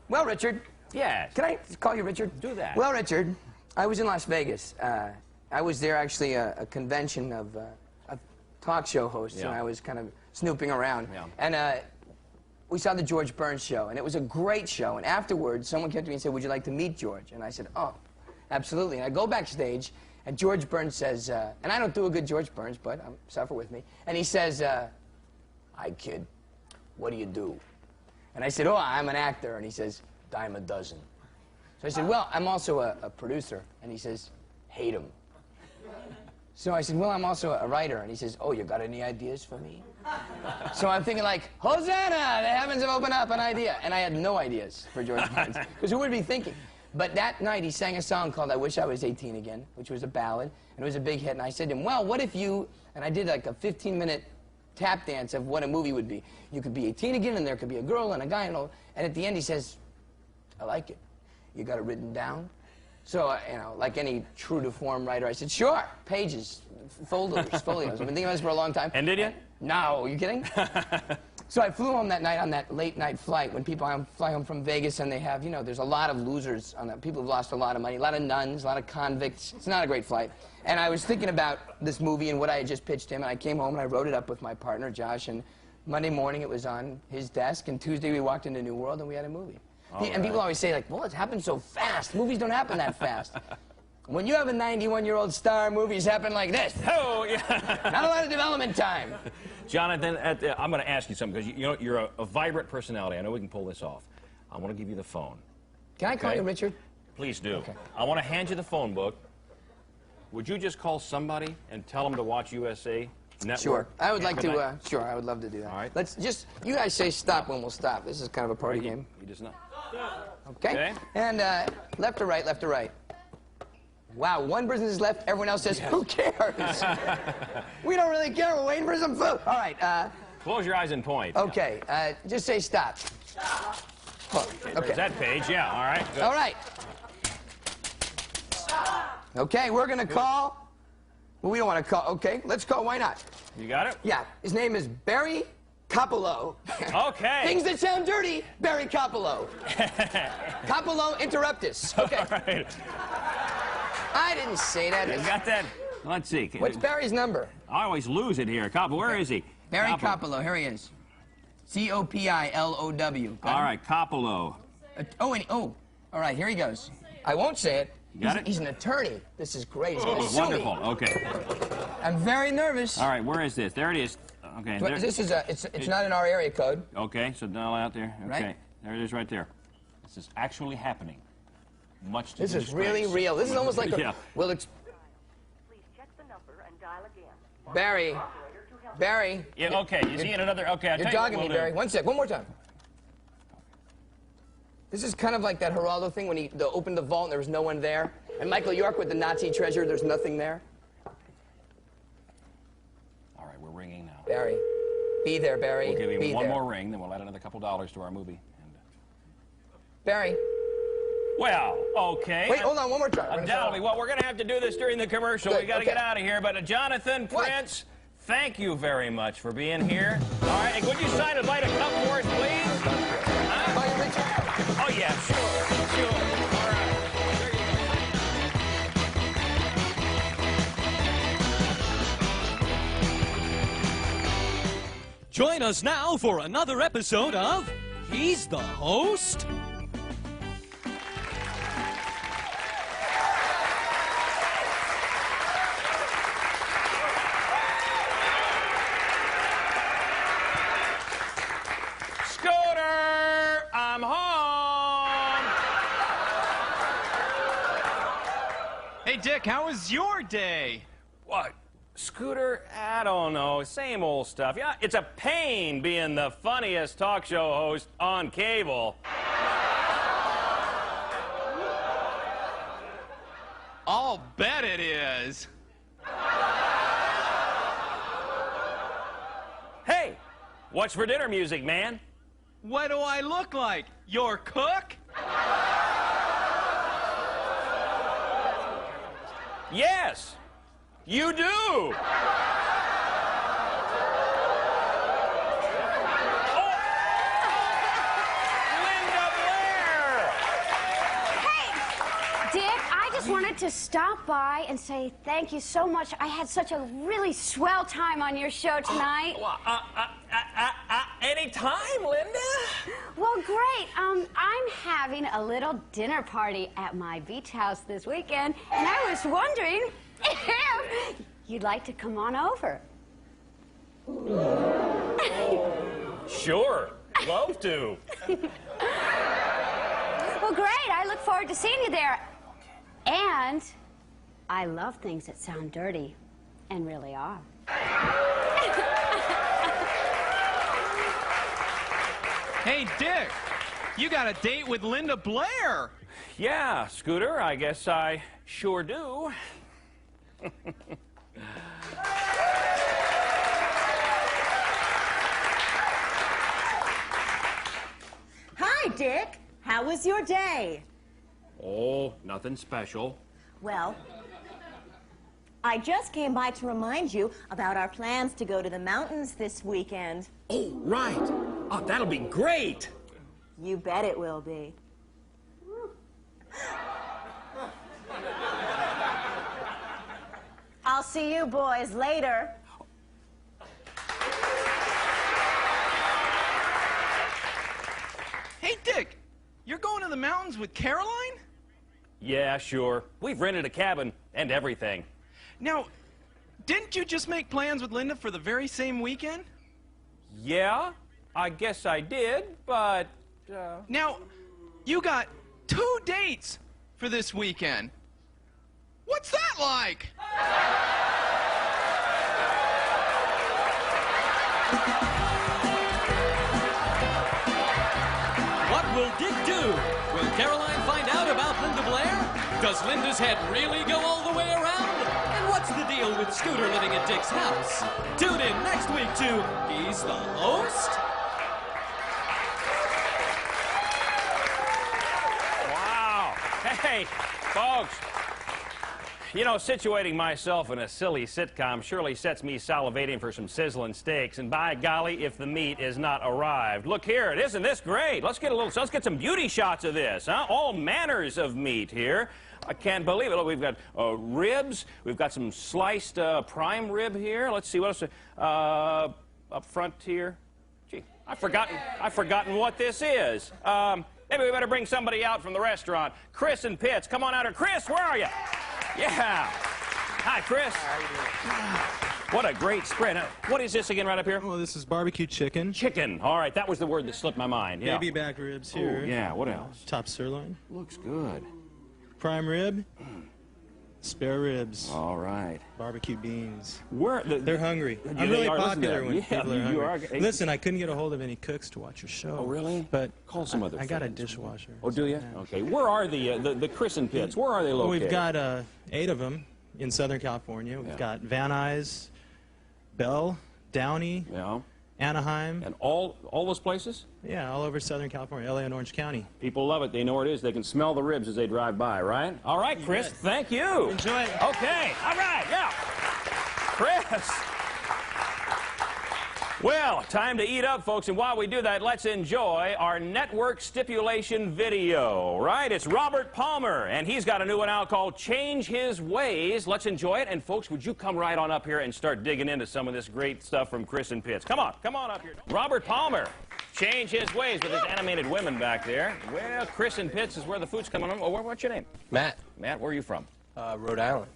well, Richard. Yes. Can I call you Richard? Do that. Well, Richard, I was in Las Vegas. I was there actually a convention of talk show hosts, and I was kind of snooping around. Yeah. And we saw the George Burns show, and it was a great show. And afterwards, someone came to me and said, "Would you like to meet George?" And I said, "Oh, absolutely." And I go backstage, and George Burns says, and I don't do a good George Burns, but suffer with me. And he says, "Hi, kid. What do you do?" And I said, "Oh, I'm an actor." And he says, "Dime a dozen." So I said, "Well, I'm also a producer." And he says, "Hate him." So I said, "Well, I'm also a writer." And he says, "Oh, you got any ideas for me?" So I'm thinking like, Hosanna, the heavens have opened up, an idea. And I had no ideas for George Burns, because who would be thinking? But that night he sang a song called "I Wish I Was 18 Again," which was a ballad, and it was a big hit. And I said to him, "Well, what if you," and I did like a 15-minute tap dance of what a movie would be. You could be 18 again, and there could be a girl and a guy, and all. And at the end he says, "I like it. You got it written down?" So, you know, like any true to form writer, I said, "Sure, pages, folders, folios. I've been thinking about this for a long time." And did you? No, are you kidding? So I flew home that night on that late night flight when people fly home from Vegas and they have, you know, there's a lot of losers on that. People have lost a lot of money, a lot of nuns, a lot of convicts. It's not a great flight. And I was thinking about this movie and what I had just pitched him, and I came home and I wrote it up with my partner, Josh, and Monday morning it was on his desk, and Tuesday we walked into New World and we had a movie. And people always say, like, well, it happened so fast. Movies don't happen that fast. When you have a 91-year-old star, movies happen like this. Oh, yeah. Not a lot of development time. Johnathan, I'm going to ask you something, because you know, you're a vibrant personality. I know we can pull this off. I want to give you the phone. Can I call you Richard? Please do. Okay. I want to hand you the phone book. Would you just call somebody and tell them to watch USA Network? Sure. I would like to, sure, I would love to do that. All right. Let's just, you guys say stop when we'll stop. This is kind of a party game. You just know. Okay? And left to right, left to right. Wow, one person is left, everyone else says, who cares? We don't really care, we're waiting for some food. All right. Close your eyes and point. Okay, just say stop. Oh, okay. There's that page, yeah, all right. Good. All right. Okay, we're going to call. Well, we don't want to call. Okay, let's call. Why not? You got it? Yeah. His name is Barry Coppola. Okay. Things that sound dirty, Barry Coppola. Coppola interruptus. Okay. All right. I didn't say that. You got that? Let's see. What's Barry's number? I always lose it here. Coppola, where is he? Barry Coppola. Here he is. C-O-P-I-L-O-W. All right, Coppola. All right, here he goes. I won't say it. Got it? He's an attorney. This is great. He's gonna sue Wonderful. me. Okay. I'm very nervous. All right, where is this? There it is. Okay. There. This is it's not in our area code. Okay, so dial out there. Okay. Right. There it is right there. This is actually happening. Much to This the is really real. This is almost like a... Yeah. Well, Please check the number and dial again. Barry. Barry. Yeah, okay. Is he in another... Okay, I'll You're tell you what dogging we'll me, do. Barry. One sec. One more time. This is kind of like that Geraldo thing when he opened the vault and there was no one there. And Michael York with the Nazi treasure, there's nothing there. All right, we're ringing now. Barry. Be there, Barry. We'll give him Be one there. more ring, then we'll add another couple dollars to our movie. And, Barry. well, okay. Wait, hold on, one more time. Undoubtedly. Well, we're going to have to do this during the commercial. Good, We got to okay. get out of here. But Johnathan, Prince, thank you very much for being here. All right, and could you sign and light a cup for us, please? Huh? Oh, yeah, sure. All right. Join us now for another episode of He's the Host. Scooter, I'm home. Hey, Dick, how was your day? What? Scooter, I don't know, same old stuff. Yeah, it's a pain being the funniest talk show host on cable. I'll bet it is. Hey, What's for dinner music, man? What do I look like? Your cook? Yes, you do. I just wanted to stop by and say thank you so much. I had such a really swell time on your show tonight. Anytime, Linda. Well, great. I'm having a little dinner party at my beach house this weekend, and I was wondering if you'd like to come on over. Sure, love to. Well, great. I look forward to seeing you there. And I love things that sound dirty and really are. Hey, Dick, you got a date with Linda Blair. Yeah, Scooter, I guess I sure do. Hi, Dick. How was your day? Oh, nothing special. Well, I just came by to remind you about our plans to go to the mountains this weekend. Oh, right. Oh, that'll be great. You bet it will be. I'll see you boys later. Hey, Dick, you're going to the mountains with Caroline? Yeah, sure. We've rented a cabin and everything. Now, didn't you just make plans with Linda for the very same weekend? Yeah, I guess I did, but... Now, you got 2 dates for this weekend. What's that like? What will Dick do? Will Caroline find out about Linda Blair? Does Linda's head really go all the way around? And what's the deal with Scooter living at Dick's house? Tune in next week to He's the Host. Wow. Hey, folks. You know, situating myself in a silly sitcom surely sets me salivating for some sizzling steaks, and by golly, if the meat is not arrived. Look here, isn't this great? Let's get some beauty shots of this, huh? All manners of meat here. I can't believe it. Look, we've got ribs. We've got some sliced prime rib here. Let's see what else. Up front here. Gee, I've forgotten what this is. Maybe we better bring somebody out from the restaurant. Chris and Pitts, come on out here. Chris, where are you? Yeah. Hi, Chris. What a great spread. What is this again right up here? Well, this is barbecue chicken. Chicken. All right, that was the word that slipped my mind. Yeah. Baby back ribs here. Oh, yeah, what else? Top sirloin. Looks good. Prime rib. Spare ribs. All right. Barbecue beans. They're hungry. I'm really popular when people are hungry. Are. Listen, I couldn't get a hold of any cooks to watch your show. Oh, really? But call some other I got a friends. dishwasher. Oh, do you? Yeah. Okay. Where are the Chris and Pitts? Where are they Well, located? we've got 8 of them in Southern California. We've got Van Nuys, Bell, Downey, Anaheim. And all those places? Yeah, all over Southern California, LA and Orange County. People love it. They know where it is. They can smell the ribs as they drive by, right? All right, Chris, thank you. Enjoy it. Okay, all right, yeah. Chris. Well, time to eat up, folks, and while we do that, let's enjoy our network stipulation video, right? It's Robert Palmer, and he's got a new one out called Change His Ways. Let's enjoy it, and folks, would you come right on up here and start digging into some of this great stuff from Chris and Pitts? Come on up here. Robert Palmer, Change His Ways with his animated women back there. Well, Chris and Pitts is where the food's coming from. Oh, what's your name? Matt. Matt, where are you from? Rhode Island.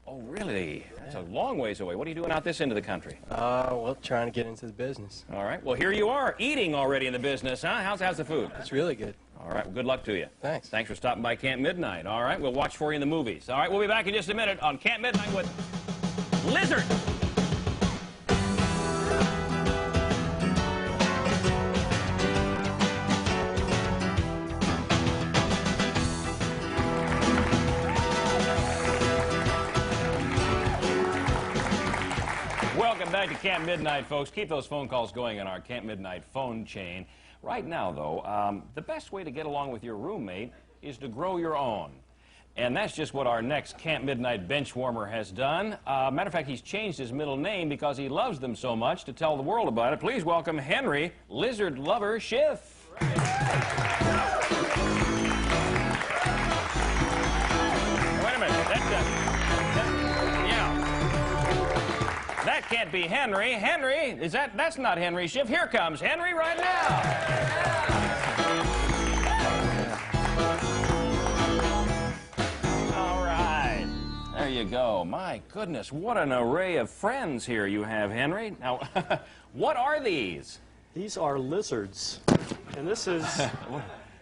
Oh, really? That's a long ways away. What are you doing out this end of the country? Well, trying to get into the business. All right. Well, here you are, eating already in the business, huh? How's the food? It's really good. All right. Well, good luck to you. Thanks. Thanks for stopping by Camp Midnight. All right. We'll watch for you in the movies. All right. We'll be back in just a minute on Camp Midnight with Lizard. Welcome back to Camp Midnight, folks. Keep those phone calls going on our Camp Midnight phone chain. Right now, though, the best way to get along with your roommate is to grow your own. And that's just what our next Camp Midnight bench warmer has done. Matter of fact, he's changed his middle name because he loves them so much to tell the world about it. Please welcome Henry, lizard lover Shiff. Wait a minute. That can't be Henry. Henry, that's not Henry Shiff. Here comes Henry right now. There you go. My goodness, what an array of friends here you have, Henry. Now, what are these? These are lizards. And this is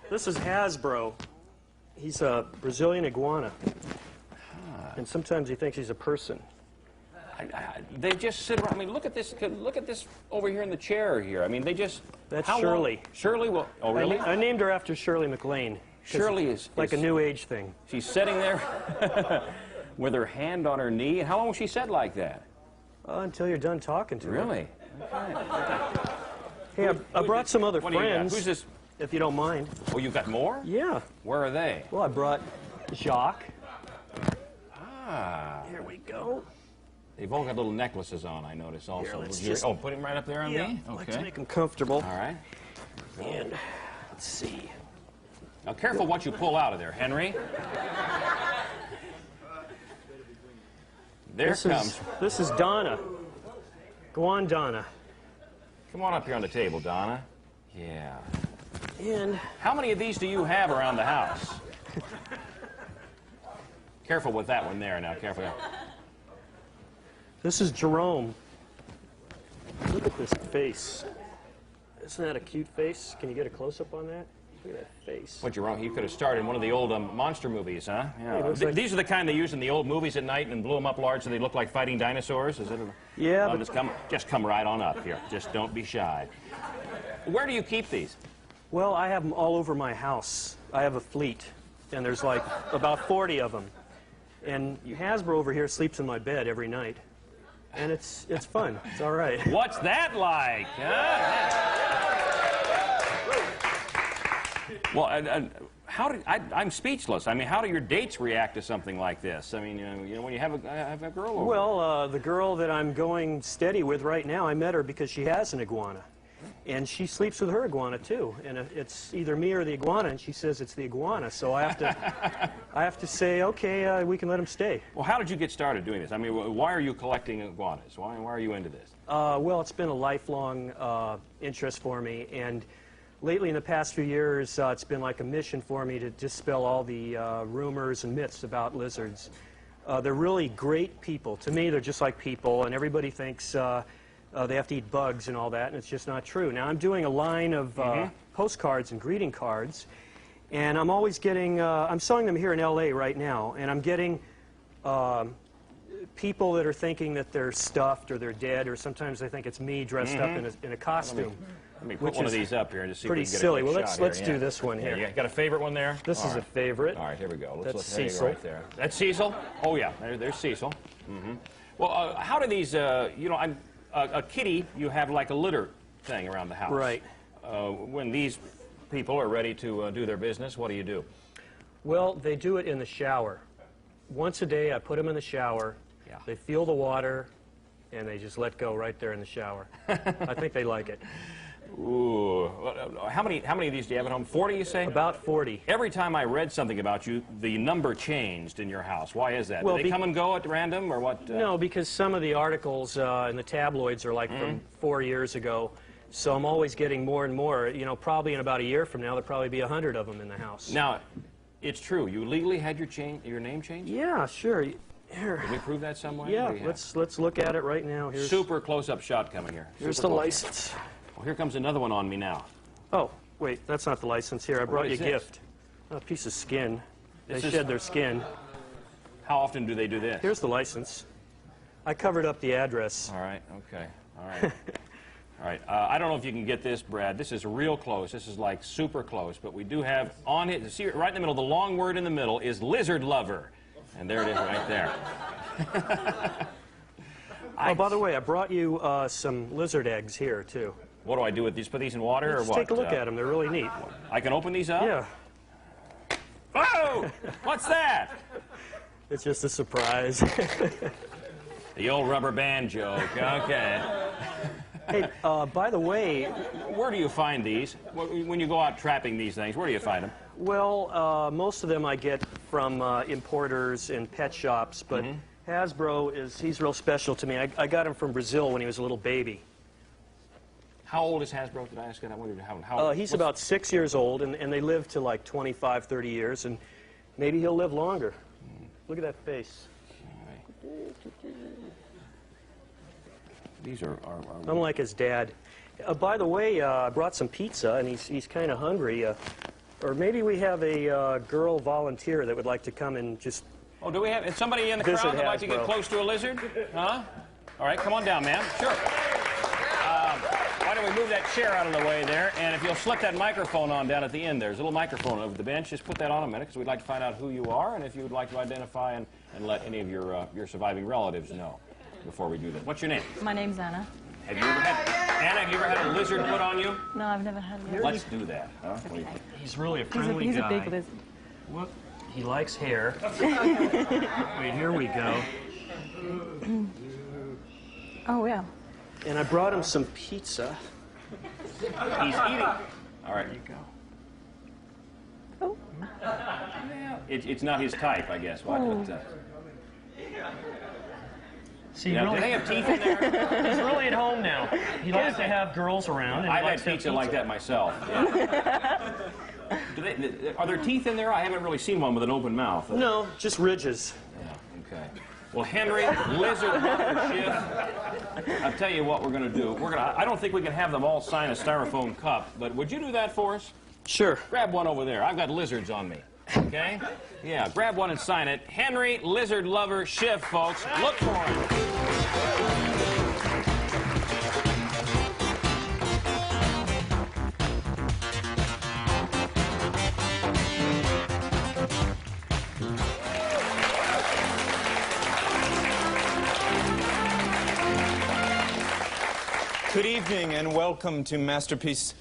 Hasbro. He's a Brazilian iguana. And sometimes he thinks he's a person. They just sit around. I mean, look at this over here in the chair here. I mean, they just... That's Shirley. Shirley? Well, oh, really? I named her after Shirley MacLaine. Shirley is... Like a new age thing. She's sitting there with her hand on her knee. And how long will she sit like that? Until you're done talking to her. Really? Okay. Hey, I brought some other friends. Who's this? If you don't mind. Oh, you've got more? Yeah. Where are they? Well, I brought Jacques. Ah. Here we go. They've all got little necklaces on, I notice, also. Here, oh, put him right up there on me? Okay. Let's make them comfortable. All right. And let's see. Now, careful what you pull out of there, Henry. This is Donna. Go on, Donna. Come on up here on the table, Donna. Yeah. And how many of these do you have around the house? Careful with that one there now, careful. This is Jerome. Look at this face. Isn't that a cute face? Can you get a close-up on that? Look at that face. What, Jerome? You could have starred in one of the old monster movies, huh? Yeah. Hey, These are the kind they used in the old movies at night and blew them up large so they look like fighting dinosaurs? Is it? Yeah. Well, just come right on up here. Just don't be shy. Where do you keep these? Well, I have them all over my house. I have a fleet, and there's like about 40 of them. And Hasbro over here sleeps in my bed every night. And it's fun. It's all right. What's that like? Well, I'm speechless. I mean, how do your dates react to something like this? I mean, you know, when you have a girl over. Well, the girl that I'm going steady with right now, I met her because she has an iguana. And she sleeps with her iguana, too. And it's either me or the iguana, and she says it's the iguana. So I have to say, okay, we can let him stay. Well, how did you get started doing this? I mean, why are you collecting iguanas? Why are you into this? Well, it's been a lifelong interest for me. And lately, in the past few years, it's been like a mission for me to dispel all the rumors and myths about lizards. They're really great people. To me, they're just like people, and everybody thinks they have to eat bugs and all that, and it's just not true. Now, I'm doing a line of postcards and greeting cards, and I'm always getting, I'm selling them here in LA right now, and I'm getting people that are thinking that they're stuffed or they're dead, or sometimes they think it's me dressed up in a costume. Let me put one of these up here and just see if we pretty can get silly. a quick Well, shot let's here. do this one here. You got a favorite one there? This is a favorite. All right, here we go. That's look Cecil. right there. That's Cecil? Oh, yeah. There's Cecil. Mm-hmm. Well, how do these, you know, a kitty, you have like a litter thing around the house. Right. When these people are ready to do their business, what do you do? Well, they do it in the shower. Once a day, I put them in the shower. Yeah. They feel the water, and they just let go right there in the shower. I think they like it. Ooh. How many of these do you have at home? 40, you say? About 40. Every time I read something about you, the number changed in your house. Why is that? Well, do they come and go at random, or what? No, because some of the articles in the tabloids are like from 4 years ago. So I'm always getting more and more. You know, probably in about a year from now, there'll probably be 100 of them in the house. Now, it's true. You legally had your name changed? Yeah, sure. Here. Can we prove that some way? Yeah, let's look at it right now. Here's super close-up shot coming here. Here's the license. Well, here comes another one on me now. Oh, wait, that's not the license. Here, I brought you a gift. A piece of skin. They shed their skin. How often do they do this? Here's the license. I covered up the address. All right, okay, all right. All right, I don't know if you can get this, Brad. This is real close. This is like super close, but we do have on it, see right in the middle, the long word in the middle is lizard lover. And there it is right there. Oh, by the way, I brought you some lizard eggs here, too. What do I do with these? Put these in water or what? Take a look at them. They're really neat. I can open these up? Yeah. Whoa! What's that? It's just a surprise. The old rubber band joke. Okay. Hey, by the way... Where do you find these? When you go out trapping these things, where do you find them? Well, most of them I get from importers and pet shops, but Hasbro, he's real special to me. I got him from Brazil when he was a little baby. How old is Hasbro? Did I ask you that? He's about 6 years old, and they live to like 25, 30 years, and maybe he'll live longer. Look at that face. These are I'm like his dad. By the way, I brought some pizza, and he's kind of hungry. Or maybe we have a girl volunteer that would like to come and just... Oh, do we have somebody in the crowd that'd like to get close to a lizard? Huh? All right, come on down, ma'am. Sure. Why don't we move that chair out of the way there, and if you'll slip that microphone on down at the end, there's a little microphone over the bench. Just put that on a minute, because we'd like to find out who you are, and if you would like to identify and let any of your surviving relatives know before we do that. What's your name? My name's Anna. Have you ever had, Anna, have you ever had a lizard put on you? No, I've never had one. Let's do that. Huh? What do you think? He's really a friendly he's guy. a big lizard. What? He likes hair. Wait, here we go. Oh, yeah. And I brought him some pizza. He's eating. All right. There you go. Oh. It's not his type, I guess. What? Oh. See, now, really, do they have teeth in there? He's really at home now. He likes to have girls around. And I've had pizza like that myself. Yeah. Are there teeth in there? I haven't really seen one with an open mouth. No, just ridges. Yeah, okay. Well, Henry, lizard, Shiff, I'll tell you what we're going to do. I don't think we can have them all sign a styrofoam cup, but would you do that for us? Sure. Grab one over there. I've got lizards on me. Okay? Yeah, grab one and sign it. Henry, lizard lover, Shiff, folks. Look for him. Good evening and welcome to Masterpiece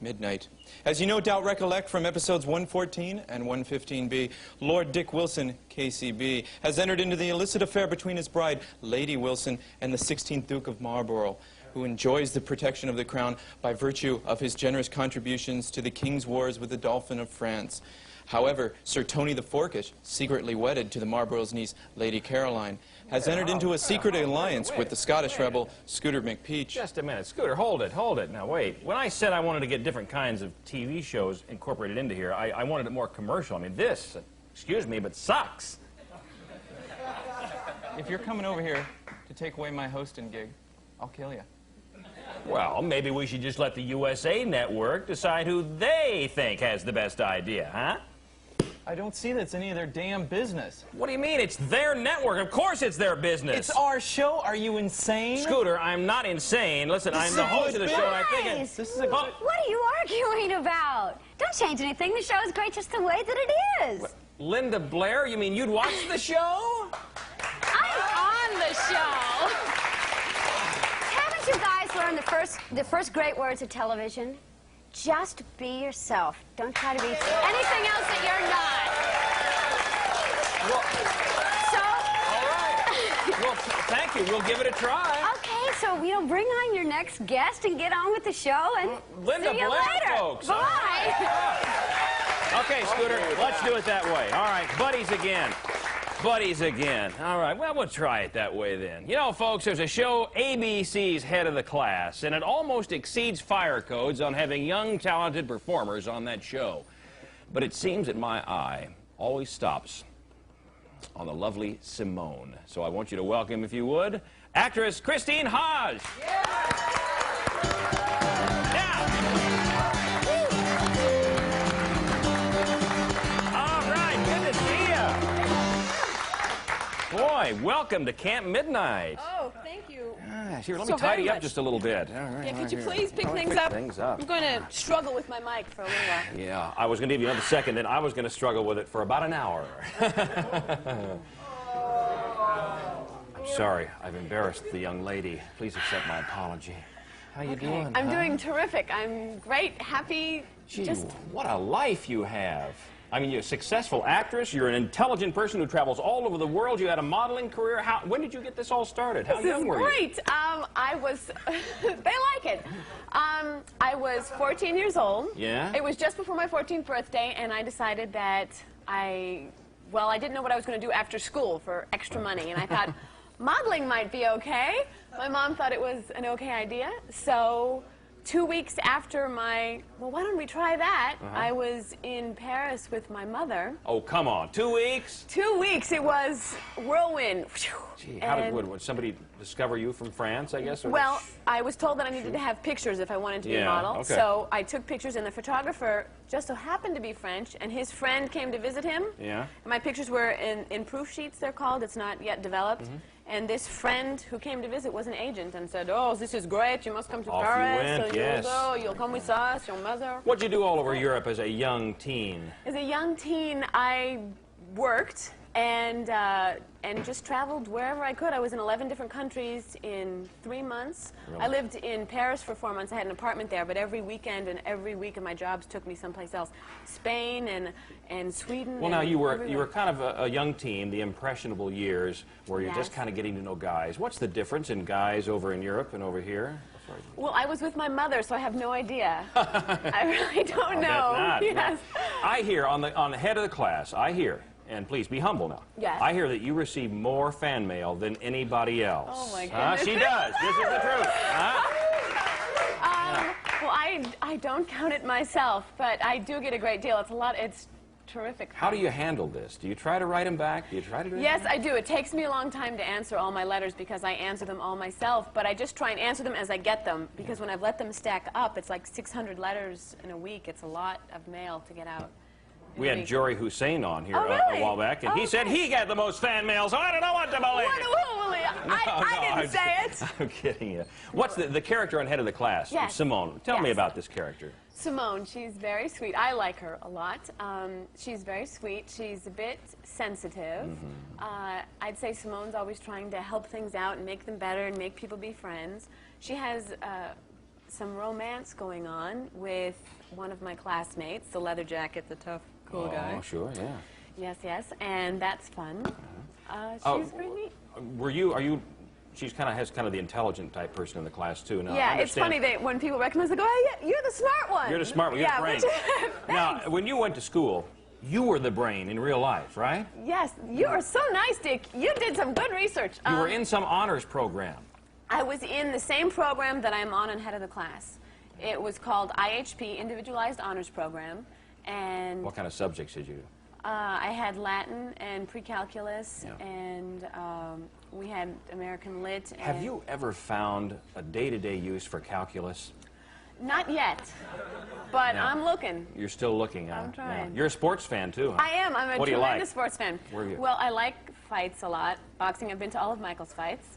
Midnight. As you no doubt recollect from episodes 114 and 115B, Lord Dick Wilson, KCB, has entered into the illicit affair between his bride, Lady Wilson, and the 16th Duke of Marlborough, who enjoys the protection of the crown by virtue of his generous contributions to the King's wars with the Dauphin of France. However, Sir Tony the Forkish, secretly wedded to the Marlborough's niece, Lady Caroline, has entered into a secret alliance with the Scottish rebel, Scooter McPeach. Just a minute. Scooter, hold it. Now, wait. When I said I wanted to get different kinds of TV shows incorporated into here, I wanted it more commercial. I mean, this, excuse me, but sucks. If you're coming over here to take away my hosting gig, I'll kill you. Well, maybe we should just let the USA Network decide who they think has the best idea, huh? I don't see that's any of their damn business. What do you mean? It's their network. Of course it's their business. It's our show. Are you insane? Scooter, I'm not insane. Listen, I'm the host of the show, and I think What are you arguing about? Don't change anything. The show is great just the way that it is. Linda Blair, you mean you'd watch the show? I'm on the show. Haven't you guys learned the first great words of television? Just be yourself. Don't try to be anything else that you're not. Well, so... All right. Well, thank you. We'll give it a try. Okay, so, bring on your next guest and get on with the show, and Linda see you Blair, later. folks. Bye. Okay, Scooter, let's do it that way. All right, buddies again. Buddies again. All right, well, we'll try it that way then. You know, folks, there's a show, ABC's Head of the Class, and it almost exceeds fire codes on having young, talented performers on that show. But it seems that my eye always stops on the lovely Simone. So I want you to welcome, if you would, actress Khrystyne Haje. Boy, welcome to Camp Midnight. Oh, thank you. Here, let me tidy up just a little bit. All right, Yeah, could you here. please pick things up? I'm going to struggle with my mic for a little while. Yeah, I was going to give you another second, and I was going to struggle with it for about an hour. I'm sorry. I've embarrassed the young lady. Please accept my apology. How you doing? I'm doing terrific. I'm great, happy. Gee, what a life you have. I mean, you're a successful actress. You're an intelligent person who travels all over the world. You had a modeling career. When did you get this all started? How young were you? This is great. I was, they like it. I was 14 years old. Yeah? It was just before my 14th birthday, and I decided that I didn't know what I was going to do after school for extra money, and I thought modeling might be okay. My mom thought it was an okay idea, so 2 weeks after my, why don't we try that? I was in Paris with my mother. Oh, come on. 2 weeks? 2 weeks. It was whirlwind. Gee, how would somebody discover you from France, I guess? Or well, I was told that I needed to have pictures if I wanted to be a model. Okay. So I took pictures, and the photographer just so happened to be French, and his friend came to visit him. Yeah. And my pictures were in proof sheets, they're called. It's not yet developed. And this friend who came to visit was an agent and said, oh, this is great. You must come to Off Paris. you went, so yes. you'll come with us, your mother. What'd you do all over Europe as a young teen? As a young teen, I worked and just traveled wherever I could. I was in 11 different countries in 3 months. Really? I lived in Paris for 4 months. I had an apartment there, but every weekend and every week of my jobs took me someplace else. Spain and Sweden. Well, now you were everywhere. kind of a young teen, the impressionable years, where you're just Yes. kind of getting to know guys. What's the difference in guys over in Europe and over here? Well, I was with my mother, so I have no idea. I really don't know. Not. Yes. I hear on the head of the class, I hear, and please be humble now. Yes. I hear that you receive more fan mail than anybody else. Oh my goodness. She does. This is the truth. Well, I don't count it myself, but I do get a great deal. It's terrific. How do you handle this? Do you try to write them back? Do you try to do Yes, I do. It takes me a long time to answer all my letters because I answer them all myself, but I just try and answer them as I get them because when I've let them stack up, it's like 600 letters in a week. It's a lot of mail to get out. We had Jory Hussein on here Oh, really? a while back, and he said he got the most fan mail, so I don't know what to believe. I didn't say it. I'm kidding you. What's the character on head of the class? Yes. Simone. Tell me Yes. about this character. Simone, she's very sweet. I like her a lot. She's very sweet. She's a bit sensitive. I'd say Simone's always trying to help things out and make them better and make people be friends. She has some romance going on with one of my classmates, the leather jacket, the tough, cool guy. Oh, sure, yeah. Yes, yes, and that's fun. She's pretty neat. She's has kind of the intelligent type person in the class too. Now, Yeah, it's funny that when people recognize, they go, "Oh, yeah, you're the smart one." You're the smart one. You're yeah, the brain. Now, when you went to school, you were the brain in real life, right? Yes, you are so nice, Dick. You did some good research. You were in some honors program. I was in the same program that I'm on head of the class. It was called IHP, Individualized Honors Program, and What kind of subjects did you do? I had Latin and pre-calculus, and we had American Lit. Have you ever found a day-to-day use for calculus? Not yet, but No. I'm looking. You're still looking, huh? I'm trying. Yeah. You're a sports fan too, huh? I am. I'm a What do you like? tremendous sports fan. Where are you? Well, I like fights a lot. Boxing, I've been to all of Michael's fights.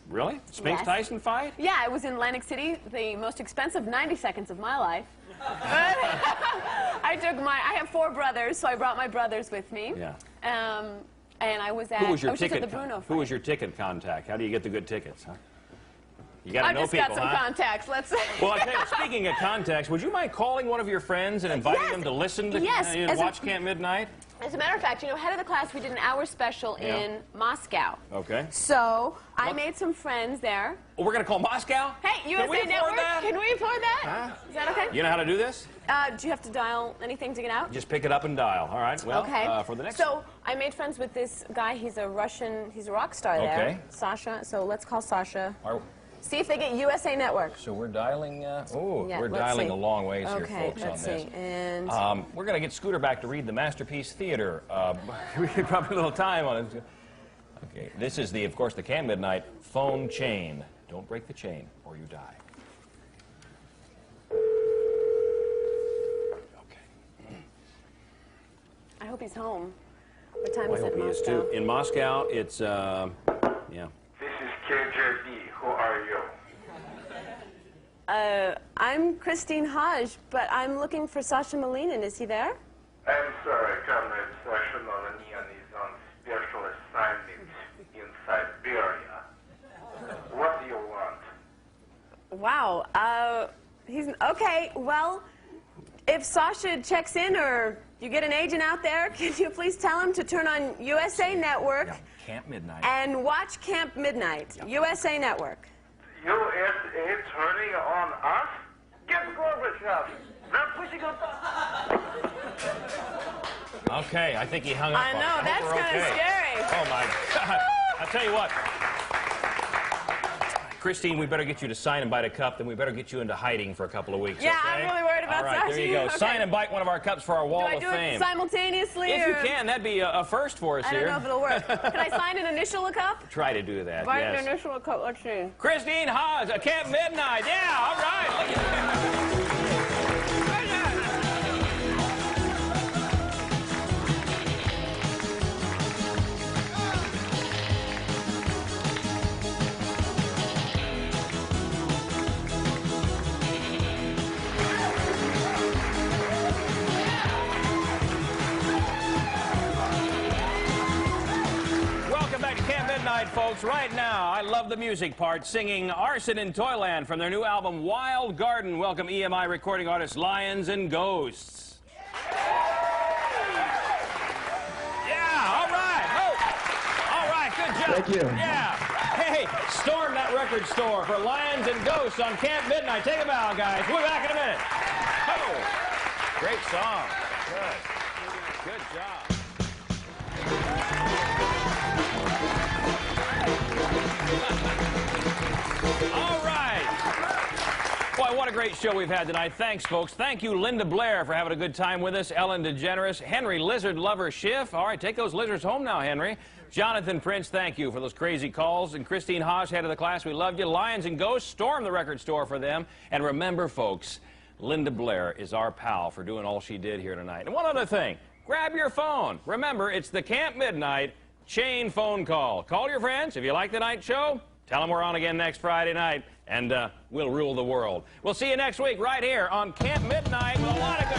Really? Spinks Yes. Tyson fight? Yeah, I was in Atlantic City, the most expensive 90 seconds of my life. I have 4 brothers, so I brought my brothers with me. Yeah. And I was at, Who was your I was just at ticket? the Bruno Who was your ticket contact? How do you get the good tickets, huh? You got I to know just people, got some huh? contacts, let's say. Well, I tell you, speaking of contacts, would you mind calling one of your friends and inviting Yes. them to listen to Yes. watch Camp Midnight? As a matter of fact, head of the class, we did an hour special Yeah. in Moscow. Okay. So I made some friends there. Oh, we're going to call Moscow? Hey, Can USA we afford Network, that? can we afford that? Huh? Is that okay? You know how to do this? Do you have to dial anything to get out? Just pick it up and dial. All right. Well, okay. For the next So I made friends with this guy. He's a Russian, he's a rock star there. Okay. Sasha. So let's call Sasha. Are- See if they get USA Network. So we're dialing, Yeah, we're let's dialing see. a long ways here, Okay, folks, let's on this. see. And We're going to get Scooter back to read the Masterpiece Theater. We could probably a little time on it. Okay, this is, of course, the Camp Midnight phone chain. Don't break the chain or you die. I hope he's home. What time Well, is I it hope in he is Moscow? too. In Moscow, it's, yeah. This is KJB. Who are you? I'm Khrystyne Haje, but I'm looking for Sasha Malinin. Is he there? I'm sorry, Comrade Sasha Malinian is on special assignment in Siberia. Wow. He's okay. Well, if Sasha checks in or you get an agent out there, can you please tell him to turn on USA Network? Yeah, CampMidnite. And watch CampMidnite, USA Network. USA turning on us? Get Gorbachev. That pushing up. Okay, I think he hung up. I know, on that's kind of scary. Oh my God! I'll tell you what. Christine, we better get you to sign and bite a cup, then we better get you into hiding for a couple of weeks, Yeah, okay? I'm really worried about All right, there you go. Okay. Sign and bite one of our cups for our Wall Do I of do Fame. it simultaneously? If or? you can, that'd be a first for us I here. don't know if it'll work. Can I sign and initial a cup? Try to do that, Sign yes. and initial a cup, let's see. Christine Haje, CampMidnite. Yeah, all right. Look at that. Folks, right now, I love the music part, singing Arson in Toyland from their new album, Wild Garden. Welcome EMI recording artists Lions and Ghosts. Yeah, all right. Oh. All right, good job. Thank you. Yeah. Hey, storm that record store for Lions and Ghosts on CampMidnite. Take a bow, guys. We'll be back in a minute. Oh, great song. Good. Good job. All right. Boy, what a great show we've had tonight. Thanks, folks. Thank you, Linda Blair, for having a good time with us. Ellen Degeneres, Henry Lizard Lover Shiff. All right, take those lizards home now, Henry. Johnathan Prince, thank you for those crazy calls. And Christine Haje, head of the class, we loved you. Lions and Ghosts, storm the record store for them. And remember, folks, Linda Blair is our pal for doing all she did here tonight. And one other thing, grab your phone. Remember, it's the CampMidnite chain phone call. Call your friends. If you like the night show, tell them we're on again next Friday night, and we'll rule the world. We'll see you next week right here on CampMidnite with a lot of good